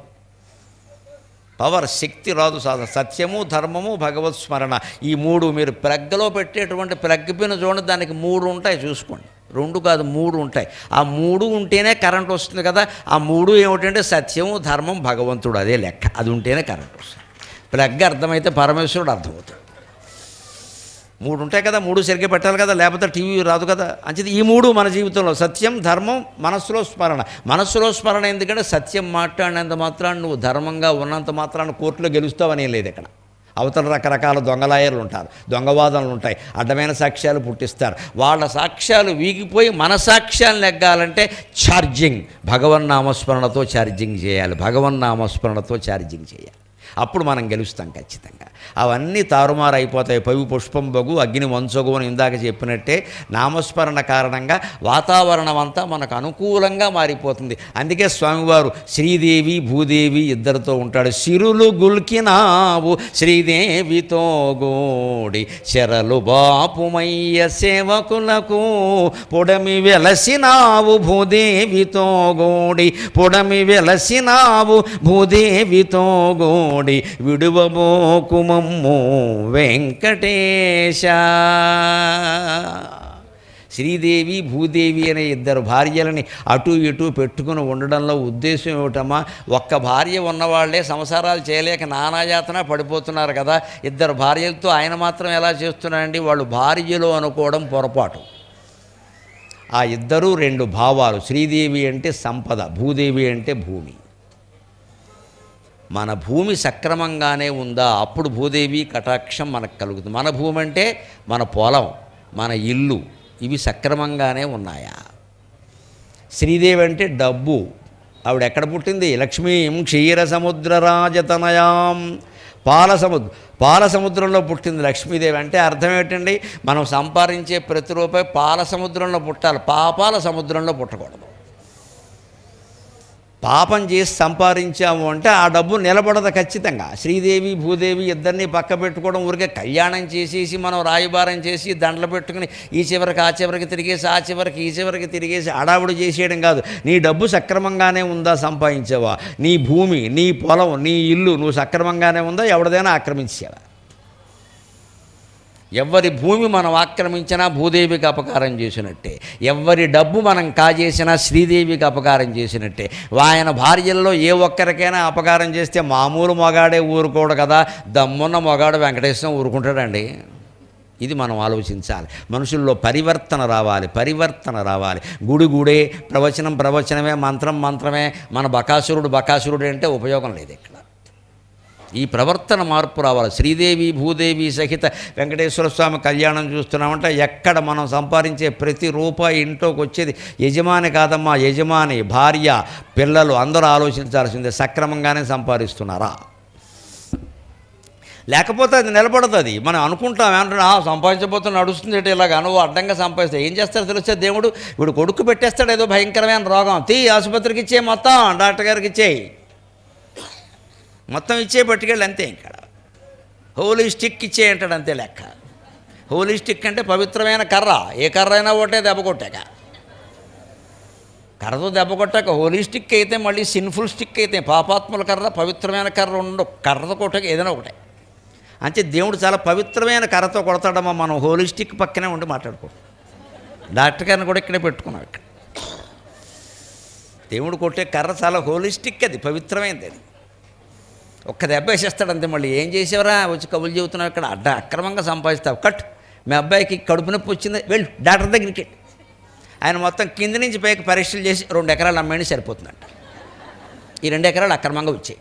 శక్తి రాదు. సత్యము, ధర్మము, భగవత్స్మరణ, ఈ 3 మీరు ప్లగ్లో పెట్టేటువంటి ప్లగ్ పిన్ చూడండి, దానికి 3 ఉంటాయి, చూసుకోండి. 2 కాదు 3 ఉంటాయి. ఆ 3 ఉంటేనే కరెంట్ వస్తుంది కదా. ఆ 3 ఏమిటంటే సత్యము, ధర్మం, భగవంతుడు, అదే లెక్క. అది ఉంటేనే కరెంట్ వస్తుంది. ప్లగ్ అర్థమైతే పరమేశ్వరుడు అర్థమవుతాడు. 3 ఉంటాయి కదా, 3 సరిగ్గా పెట్టాలి కదా, లేకపోతే టీవీ రాదు కదా. అంచేది ఈ 3 మన జీవితంలో సత్యం, ధర్మం, మనస్సులో స్మరణ. మనస్సులో స్మరణ ఎందుకంటే సత్యం మాట్లాడినంత మాత్రాన్ని, నువ్వు ధర్మంగా ఉన్నంత మాత్రాన్ని కోర్టులో గెలుస్తావని లేదు. ఇక్కడ అవతల రకరకాల దొంగలాయర్లు ఉంటారు, దొంగవాదనలు ఉంటాయి, అడ్డమైన సాక్ష్యాలు పుట్టిస్తారు. వాళ్ళ సాక్ష్యాలు వీగిపోయి మన సాక్ష్యాలు నెగ్గాలంటే ఛార్జింగ్, భగవన్నామస్మరణతో ఛార్జింగ్ చేయాలి. భగవన్నామస్మరణతో ఛార్జింగ్ చేయాలి. అప్పుడు మనం గెలుస్తాం ఖచ్చితంగా. అవన్నీ తారుమారు అయిపోతాయి. పవి పుష్పం బగు, అగ్ని వంచగు అని ఇందాక చెప్పినట్టే నామస్మరణ కారణంగా వాతావరణం అంతా మనకు అనుకూలంగా మారిపోతుంది. అందుకే స్వామివారు శ్రీదేవి, భూదేవి ఇద్దరితో ఉంటాడు. సిరులు గుల్కినావు శ్రీదేవితో గోడి, శరలు బాపుమయ్య సేవకులకు, పొడమి వెలసినావు భూదేవితో గోడి, పొడమి వెలసినావు భూదేవితో గోడి, విడువబోకుమమ్ము వెంకటేశ. శ్రీదేవి, భూదేవి అనే 2 భార్యలని అటు ఇటు పెట్టుకుని ఉండడంలో ఉద్దేశం ఏమిటమ్మా? ఒక్క భార్య ఉన్నవాళ్లే సంసారాలు చేయలేక నానాయాతన పడిపోతున్నారు కదా. 2 భార్యలతో ఆయన మాత్రం ఎలా చేస్తున్నారండి? వాళ్ళు భార్యలు అనుకోవడం పొరపాటు. ఆ 2 2 భావాలు. శ్రీదేవి అంటే సంపద, భూదేవి అంటే భూమి. మన భూమి సక్రమంగానే ఉందా, అప్పుడు భూదేవి కటాక్షం మనకు కలుగుతుంది. మన భూమి అంటే మన పొలం, మన ఇల్లు, ఇవి సక్రమంగానే ఉన్నాయా? శ్రీదేవి అంటే డబ్బు. ఆవిడ ఎక్కడ పుట్టింది? లక్ష్మీం క్షీర సముద్రరాజతనయాం, పాల సముద్రంలో పుట్టింది లక్ష్మీదేవి. అంటే అర్థం ఏంటండి? మనం సంపాదించే ప్రతి రూపాయి పాల సముద్రంలో పుట్టాలి, పాపాల సముద్రంలో పుట్టకూడదు. పాపం చేసి సంపాదించాము అంటే ఆ డబ్బు నిలబడదు ఖచ్చితంగా. శ్రీదేవి, భూదేవి ఇద్దరిని పక్క పెట్టుకోవడం, ఊరికే కళ్యాణం చేసేసి మనం రాయబారం చేసి దండలు పెట్టుకుని ఈ చివరికి ఆ చివరికి తిరిగేసి, ఆ చివరికి ఈ చివరికి తిరిగేసి అడావుడు చేసేయడం కాదు. నీ డబ్బు సక్రమంగానే ఉందా? సంపాదించావా? నీ భూమి, నీ పొలం, నీ ఇల్లు నువ్వు సక్రమంగానే ఉందా? ఎవరిదైనా ఆక్రమించావా? ఎవరి భూమి మనం ఆక్రమించినా భూదేవికి అపకారం చేసినట్టే, ఎవరి డబ్బు మనం కాజేసినా శ్రీదేవికి అపకారం చేసినట్టే. ఆయన భార్యల్లో ఏ ఒక్కరికైనా అపకారం చేస్తే మామూలు మొగాడే ఊరుకోడు కదా, దమ్మున్న మొగాడు వెంకటేశ్వరం ఊరుకుంటాడండి. ఇది మనం ఆలోచించాలి. మనుషుల్లో పరివర్తన రావాలి. గుడి గుడే, ప్రవచనం ప్రవచనమే, మంత్రం మంత్రమే. మన బకాసురుడు అంటే ఉపయోగం లేదు ఇక్కడ. ఈ ప్రవర్తన మార్పు రావాలి. శ్రీదేవి, భూదేవి సహిత వెంకటేశ్వర స్వామి కళ్యాణం చూస్తున్నామంటే ఎక్కడ మనం సంపాదించే ప్రతి రూపాయి ఇంట్లోకి వచ్చేది యజమాని కాదమ్మా, యజమాని, భార్య, పిల్లలు అందరూ ఆలోచించాల్సిందే. సక్రమంగానే సంపాదిస్తున్నారా? లేకపోతే అది నిలబడదు. అది మనం అనుకుంటాం ఏమంటున్నా, సంపాదించబోతే నడుస్తుంది అంటే ఇలాగ అనువు అడ్డంగా సంపాదిస్తే ఏం చేస్తారో తెలిస్తే దేవుడు వీడు కొడుకు పెట్టేస్తాడు ఏదో భయంకరమైన రోగం, ఆసుపత్రికి ఇచ్చే, మొత్తం డాక్టర్ గారికి ఇచ్చేయి, మొత్తం ఇచ్చే పట్టుకెళ్ళి అంతే. ఇక్కడ హోలిస్టిక్ ఇచ్చే అంటాడు, అంతే లెక్క. హోలిస్టిక్ అంటే పవిత్రమైన కర్ర, ఏ కర్ర అయినా ఒకటే దెబ్బ కొట్టాక, కర్రతో దెబ్బ కొట్టాక. హోలిస్టిక్ అయితే మళ్ళీ సిన్ఫుల్ స్టిక్ అయితే, పాపాత్ముల కర్ర, పవిత్రమైన కర్ర ఉండవు. కర్రతో కొట్టాక ఏదైనా ఒకటే. అంటే దేవుడు చాలా పవిత్రమైన కర్రతో కొడతాడమ్మా. మనం హోలిస్టిక్ పక్కనే ఉండి మాట్లాడుకోవడం. డాక్టర్ గారిని కూడా ఇక్కడే పెట్టుకున్నాం. ఇక్కడ దేవుడు కొట్టే కర్ర చాలా హోలిస్టిక్, అది పవిత్రమైనది. అది ఒక్క దెబ్బ వేసేస్తాడు అంతే. మళ్ళీ ఏం చేసేవరా వచ్చి కబులు చెబుతున్నావు, ఇక్కడ అక్రమంగా సంపాదిస్తావు, కట్. మీ అబ్బాయికి కడుపు నొప్పి వచ్చింది, వెళ్ళు డాక్టర్ దగ్గరికి. ఆయన మొత్తం కింద నుంచి పైకి పరీక్షలు చేసి 2 ఎకరాలు అమ్మేయండి సరిపోతుందంట. ఈ 2 ఎకరాలు అక్రమంగా వచ్చాయి.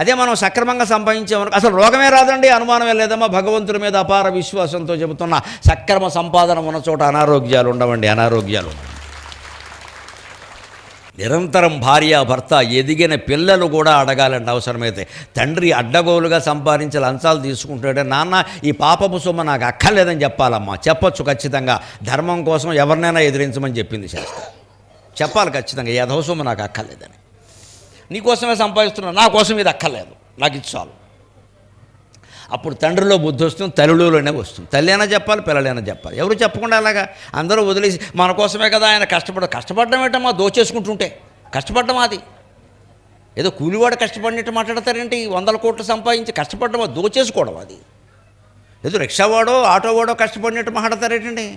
అదే మనం సక్రమంగా సంపాదించామనుకో అసలు రోగమే రాదండి, అనుమానమే లేదమ్మా. భగవంతుడి మీద అపార విశ్వాసంతో చెబుతున్నా, సక్రమ సంపాదన ఉన్న చోట అనారోగ్యాలు ఉండవండి, అనారోగ్యాలు. నిరంతరం భార్యాభర్త ఎదిగిన పిల్లలు కూడా అడగాలంటే అవసరమైతే. తండ్రి అడ్డగోలుగా సంపాదించి లంచాలు తీసుకుంటాడే, నాన్న ఈ పాపపు సొమ్ము నాకు అక్కర్లేదని చెప్పాలమ్మా. చెప్పొచ్చు ఖచ్చితంగా. ధర్మం కోసం ఎవరినైనా ఎదిరించమని చెప్పింది శాస్త్రం. చెప్పాలి ఖచ్చితంగా, ఈ అధవ సొమ్ము నాకు అక్కర్లేదని. నీకోసమే సంపాదిస్తున్నా, నా కోసం ఇది అక్కర్లేదు, నాకు ఇది చాలు. అప్పుడు తండ్రిలో బుద్ధి వస్తుంది, తల్లిలోనే వస్తుంది. తల్లి అయినా చెప్పాలి, పిల్లలైనా చెప్పాలి. ఎవరు చెప్పకుండా అలాగా అందరూ వదిలేసి మన కోసమే కదా ఆయన కష్టపడడం ఏంటమ్మా దోచేసుకుంటుంటే. కష్టపడ్డం అది ఏదో కూలివాడు కష్టపడినట్టు మాట్లాడతారేంటి? 100 కోట్లు సంపాదించి కష్టపడ్డమా దోచేసుకోవడం అది. ఏదో రిక్షావాడో ఆటోవాడో కష్టపడినట్టు మాట్లాడతారేంటండి?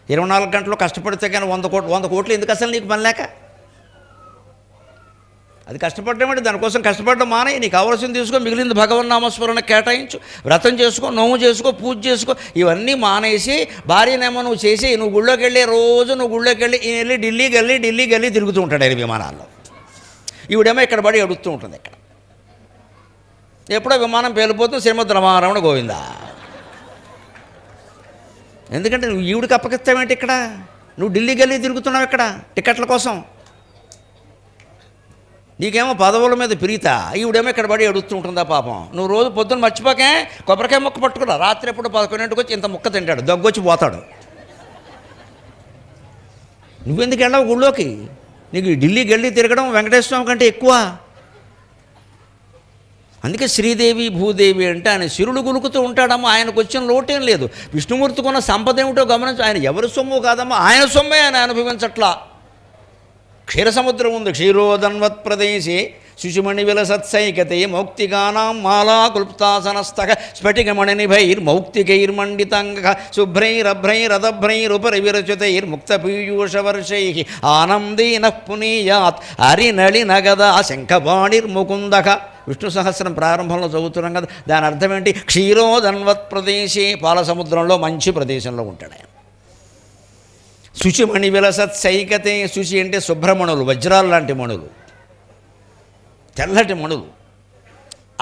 24 గంటలు కష్టపడితే కానీ 100 కోట్లు ఎందుకు అసలు నీకు పని లేక? అది కష్టపడడం అంటే దానికోసం కష్టపడడం మానే. నీకు కావాల్సింది తీసుకో, మిగిలింది భగవన్నామస్మరణ కేటాయించు, వ్రతం చేసుకో, నోము చేసుకో, పూజ చేసుకో. ఇవన్నీ మానేసి భార్యనేమో నువ్వు చేసి నువ్వు గుళ్ళోకి వెళ్ళి రోజు నువ్వు గుళ్ళోకి వెళ్ళి వెళ్ళి ఢిల్లీకి వెళ్ళి తిరుగుతూ ఉంటాడు ఆయన విమానాల్లో. ఈవిడేమో ఇక్కడ పడి ఎడుతూ ఉంటుంది. ఇక్కడ ఎప్పుడో విమానం పేలిపోతుంది, శ్రీమద్ రమారమణ గోవిందా. ఎందుకంటే నువ్వు ఈవిడికి అప్పగిస్తావేంటి? ఇక్కడ నువ్వు ఢిల్లీకి తిరుగుతున్నావు ఇక్కడ టికెట్ల కోసం. నీకేమో పదవుల మీద ప్రీత, ఈవిడేమో ఇక్కడ పడి ఎడుస్తూ ఉంటుందా పాపం. నువ్వు రోజు పొద్దున్న మర్చిపోకే కొబ్బరికాయ ముక్క పట్టుకురా, రాత్రి ఎప్పుడు 11 వచ్చి ఇంత ముక్క తింటాడు, దగ్గొచ్చి పోతాడు. నువ్వెందుకు వెళ్ళావు గుళ్ళోకి? నీకు ఢిల్లీకి తిరగడం వెంకటేశ్వర స్వామి కంటే ఎక్కువ. అందుకే శ్రీదేవి భూదేవి అంటే ఆయన సిరులు గులుకుతూ ఉంటాడమ్మా. ఆయనకు వచ్చిన లోటేం లేదు. విష్ణుమూర్తికున్న సంపద ఏమిటో గమనించు. ఆయన ఎవరి సొమ్ము కాదమ్మా, ఆయన సొమ్మే ఆయన అనుభవించట్లా. క్షీరసముద్రం ఉంది, క్షీరోదన్వత్ ప్రదేశే శుచిమణి విలసత్సైకతే మౌక్తిగానాం మాలా క్లుప్తాసనస్తక స్ఫటికమణినిభైర్మౌక్తికైర్మండితంగ శుభ్రైరభ్రైరదభ్రైరుపరి విరచితైర్ముక్తపీయూషవర్షై ఆనందేన పునీయాత్ హరినళినగదా శంఖపాణిర్ముకుందక. విష్ణు సహస్రం ప్రారంభంలో చదువుతున్నాం కదా, దాని అర్థం ఏంటి? క్షీరోదన్వత్ ప్రదేశే, పాల సముద్రంలో మంచి ప్రదేశంలో ఉంటాడు ఆయన. శుచిమణి విలసత్ సైకతే, శుచి అంటే శుభ్రమణులు, వజ్రాలు లాంటి మణులు, తెల్లటి మణులు.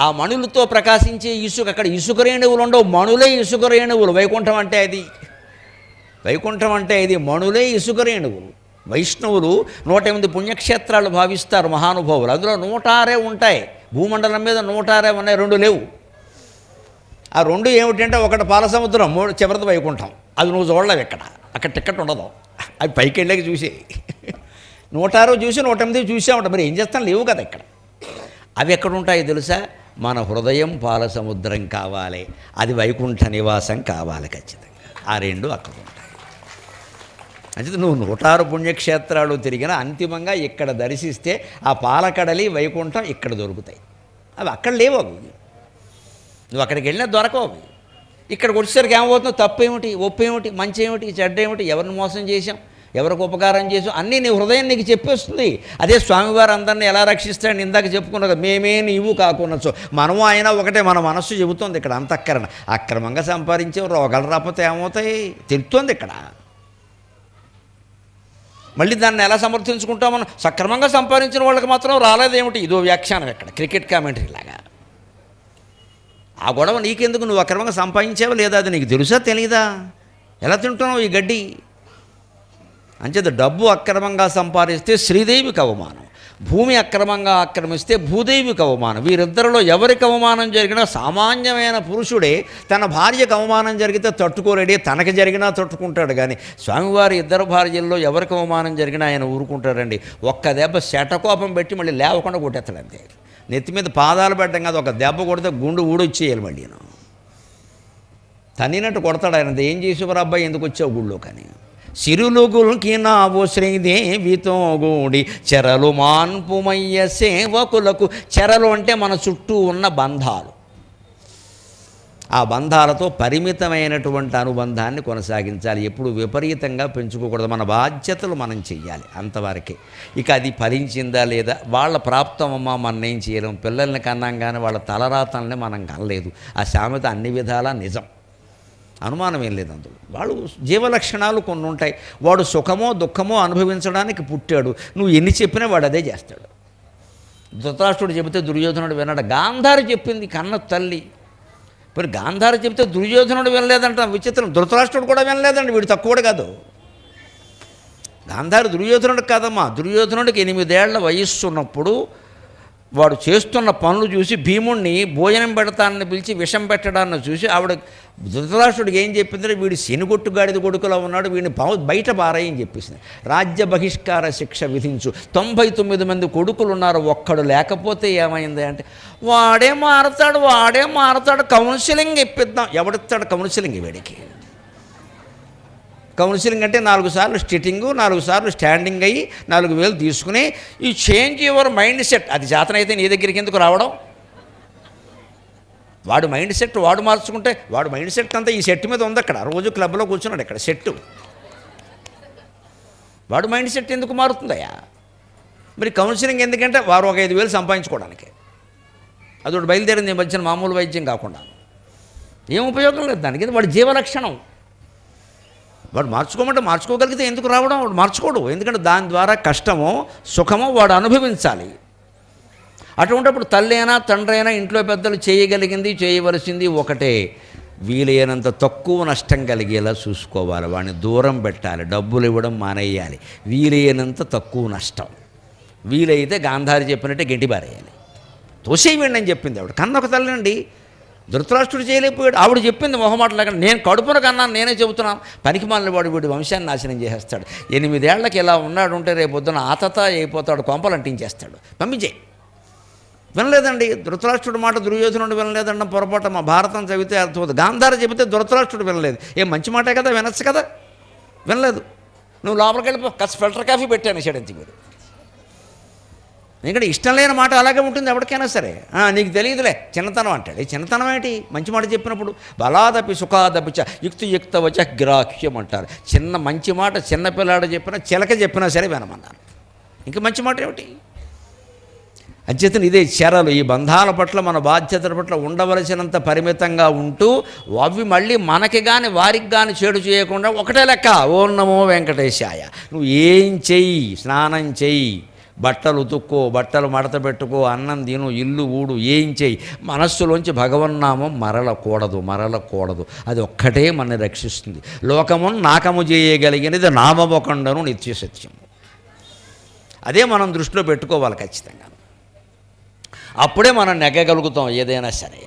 ఆ మణులతో ప్రకాశించే ఇసుక. అక్కడ ఇసుక రేణువులు ఉండవు, మణులే ఇసుక రేణువులు. వైకుంఠం అంటే ఇది మణులే ఇసుక రేణువులు. వైష్ణవులు 108 పుణ్యక్షేత్రాలు భావిస్తారు మహానుభావులు. అందులో 106 ఉంటాయి. భూమండలం మీద 106 ఉన్నాయి, 2 లేవు. ఆ 2 ఏమిటంటే, ఒకటి పాలసముద్రం, చివరిది వైకుంఠం. అది నువ్వు చూడలేవు అక్కడ టికెట్ ఉండదు. అవి పైకి వెళ్ళాక చూసి 106 చూసి 108 చూసామంట. మరి ఏం చేస్తాను, లేవు కదా ఇక్కడ. అవి ఎక్కడ ఉంటాయి తెలుసా? మన హృదయం పాల సముద్రం కావాలి, అది వైకుంఠ నివాసం కావాలి ఖచ్చితంగా. ఆ 2 అక్కడ ఉంటాయి. అంటే నువ్వు 106 పుణ్యక్షేత్రాలు తిరిగినా అంతిమంగా ఇక్కడ దర్శిస్తే ఆ పాలకడలి వైకుంఠం ఇక్కడ దొరుకుతాయి. అవి అక్కడ లేవు. అవి నువ్వు అక్కడికి వెళ్ళినా దొరకవు. అవి ఇక్కడికి వచ్చేసరికి ఏమవుతుందో, తప్పేమిటి, ఒప్పేమిటి, మంచి ఏమిటి, చెడ్డ ఏమిటి, ఎవరిని మోసం చేశాం, ఎవరికి ఉపకారం చేసాం అన్నీ నీ హృదయం నీకు చెప్పేస్తుంది. అదే స్వామివారు అందరినీ ఎలా రక్షిస్తాడని ఇందాక చెప్పుకున్నా కదా, మేమే నీవు కాకునొచ్చు. మనము ఆయన ఒకటే, మన మనస్సు చెబుతోంది ఇక్కడ అంతఃకరణ. అక్రమంగా సంపాదించే రోగాలు రాకపోతే ఏమవుతాయి తెలుస్తోంది ఇక్కడ. మళ్ళీ దాన్ని ఎలా సమర్థించుకుంటామని, సక్రమంగా సంపాదించిన వాళ్ళకి మాత్రం రాలేదేమిటి, ఇదో వ్యాఖ్యానం ఇక్కడ క్రికెట్ కామెంటరీ లాగా. ఆ గొడవ నీకెందుకు? నువ్వు అక్రమంగా సంపాదించావా లేదా అది నీకు తెలుసా తెలియదా? ఎలా తింటున్నావు ఈ గడ్డి? అంచేత డబ్బు అక్రమంగా సంపాదిస్తే శ్రీదేవికి అవమానం, భూమి అక్రమంగా ఆక్రమిస్తే భూదేవికి అవమానం. వీరిద్దరిలో ఎవరికి అవమానం జరిగినా సామాన్యమైన పురుషుడే తన భార్యకు అవమానం జరిగితే తట్టుకోలేడే, తనకి జరిగినా తట్టుకుంటాడు. కానీ స్వామివారి ఇద్దరు భార్యల్లో ఎవరికి అవమానం జరిగినా ఆయన ఊరుకుంటాడండి. ఒక్క దెబ్బ శటకోపం పెట్టి మళ్ళీ లేవకుండా కొట్టేస్తాడు అంతే. నెత్తి మీద పాదాలు పెట్టడం కాదు, ఒక దెబ్బ కొడితే గుండు ఊడొచ్చేయాలి. మళ్ళీ తన్నినట్టు కొడతాడు ఆయన. ఏం చేసేవారు అబ్బాయి, ఎందుకు వచ్చావు గుళ్ళో? కానీ సిరులుగుల్కి నావు శ్రీదేవితో గూడి చెరలు మాన్పుమయ్య సేవకులకు. చెరలు అంటే మన చుట్టూ ఉన్న బంధాలు. ఆ బంధాలతో పరిమితమైనటువంటి అనుబంధాన్ని కొనసాగించాలి. ఎప్పుడు విపరీతంగా పెంచుకోకూడదు. మన బాధ్యతలు మనం చెయ్యాలి అంతవరకే. ఇక అది ఫలించిందా లేదా, వాళ్ళ ప్రాప్తమమ్మా మనం ఏం చేయలేం. పిల్లల్ని కన్నాం కానీ వాళ్ళ తలరాతల్ని మనం కనలేదు. ఆ సామెత అన్ని విధాలా నిజం, అనుమానం ఏం లేదు అందులో. వాళ్ళు జీవలక్షణాలు కొన్ని ఉంటాయి. వాడు సుఖమో దుఃఖమో అనుభవించడానికి పుట్టాడు. నువ్వు ఎన్ని చెప్పినా వాడు అదే చేస్తాడు. ధృతరాష్ట్రుడు చెబితే దుర్యోధనుడు విన్నాడు. గాంధారి చెప్పింది కన్న తల్లి. మరి గాంధారి చెబితే దుర్యోధనుడు వినలేదంట, విచిత్రం. ధృతరాష్ట్రుడు కూడా వినలేదండి, వీడు తక్కువడు కాదు. గాంధారి దుర్యోధనుడికి కాదమ్మా, దుర్యోధనుడికి 8 ఏళ్ల వయస్సు ఉన్నప్పుడు వాడు చేస్తున్న పనులు చూసి భీముణ్ణి భోజనం పెడతానని పిలిచి విషం పెట్టడాన్ని చూసి ఆవిడ ధృతరాష్ట్రుడికి ఏం చెప్పిందంటే వీడు శనిగొట్టు గాడిద కొడుకులో ఉన్నాడు, వీడిని బయట పారాయని చెప్పేసింది. రాజ్య బహిష్కార శిక్ష విధించు. 99 మంది కొడుకులు ఉన్నారు, ఒక్కడు లేకపోతే ఏమైంది అంటే వాడే మారతాడు కౌన్సిలింగ్ ఇప్పిద్దాం. ఎవడిస్తాడు కౌన్సిలింగ్? వీడికి కౌన్సిలింగ్ అంటే 4 సార్లు స్టిట్టింగు, 4 సార్లు స్టాండింగ్ అయ్యి 4,000 తీసుకుని ఈ చేంజ్ యువర్ మైండ్ సెట్. అది చేతనైతే నీ దగ్గరికి ఎందుకు రావడం? వాడు మైండ్ సెట్ వాడు మార్చుకుంటే, వాడు మైండ్ సెట్ అంతా ఈ సెట్ మీద ఉంది. అక్కడ రోజు క్లబ్లో కూర్చున్నాడు, ఇక్కడ సెట్టు. వాడు మైండ్ సెట్ ఎందుకు మారుతుందయ్యా? మరి కౌన్సిలింగ్ ఎందుకంటే వారు ఒక 5,000 సంపాదించుకోవడానికి. అదొకటి బయలుదేరింది ఈ మధ్యన, మామూలు వైద్యం కాకుండా. ఏం ఉపయోగం లేదు దానికి. వాడి జీవలక్షణం. వాడు మార్చుకోమంటే మార్చుకోగలిగితే ఎందుకు రావడం? వాడు మార్చుకోడు. ఎందుకంటే దాని ద్వారా కష్టమో సుఖమో వాడు అనుభవించాలి. అటువంటిప్పుడు తల్లి అయినా తండ్రి అయినా ఇంట్లో పెద్దలు చేయగలిగింది చేయవలసింది ఒకటే, వీలైనంత తక్కువ నష్టం కలిగేలా చూసుకోవాలి. వాడిని దూరం పెట్టాలి, డబ్బులు ఇవ్వడం మానేయాలి. వీలైనంత తక్కువ నష్టం. వీలైతే గాంధారి చెప్పినట్టే గెంటిబారేయాలి, తోసేయండి అని చెప్పింది ఆవిడ. కన్నొక తల్లినండి. ధృతరాష్ట్రుడు చేయలేకపోయాడు. ఆవిడ చెప్పింది మొహమాటలాగా, నేను కడుపున కన్నాను, నేనే చెబుతున్నాను. పనికి మాలిన వాడు వీడి వంశాన్ని నాశనం చేసేస్తాడు. 8 ఏళ్లకి ఇలా ఉన్నాడు ఉంటే రేపు పొద్దున ఆతత అయిపోతాడు, కొంపలు అంటించేస్తాడు. పంపించేయి. వినలేదండి ధృతరాష్ట్రుడి మాట, దుర్యోధనుడు వినలేదన్న పొరపాటు మా భారతం చదివితే అర్థమవుతుంది. గాంధార చెబితే ధృతరాష్ట్రుడు వినలేదు. ఏం మంచి మాటే కదా, వినొచ్చు కదా, వినలేదు. నువ్వు లోపలికి వెళ్ళిపో, కాస్త ఫిల్టర్ కాఫీ పెట్టాను షడంతి మీరు. ఎందుకంటే ఇష్టం లేని మాట అలాగే ఉంటుంది ఎవరికైనా సరే. నీకు తెలియదులే చిన్నతనం అంటాడు. ఈ చిన్నతనం ఏంటి? మంచి మాట చెప్పినప్పుడు బలాదపి సుఖాదపిచ యుక్త వచ గ్రాహ్యం అంటారు. చిన్న మంచి మాట చిన్నపిల్లాడు చెప్పినా చిలక చెప్పినా సరే వినమన్నారు. ఇంకా మంచి మాట ఏమిటి? అంచేతను ఇదే చెరలు. ఈ బంధాల పట్ల మన బాధ్యతల పట్ల ఉండవలసినంత పరిమితంగా ఉంటూ అవి మళ్ళీ మనకి కానీ వారికి కానీ చెడు చేయకుండా ఒకటే లెక్క. ఓం నమో వెంకటేశాయ. నువ్వు ఏం చెయ్యి, స్నానం చెయ్యి, బట్టలు ఉతుక్కో, బట్టలు మడత పెట్టుకో, అన్నం తిను, ఇల్లు ఊడు, ఏం చెయ్యి, మనస్సులోంచి భగవన్నామం మరలకూడదు. అది ఒక్కటే మనని రక్షిస్తుంది. లోకమును నాకము చేయగలిగినది నామమొకండను నిత్య సత్యం. అదే మనం దృష్టిలో పెట్టుకోవాలి ఖచ్చితంగా. అప్పుడే మనం నెగ్గగలుగుతాం ఏదైనా సరే.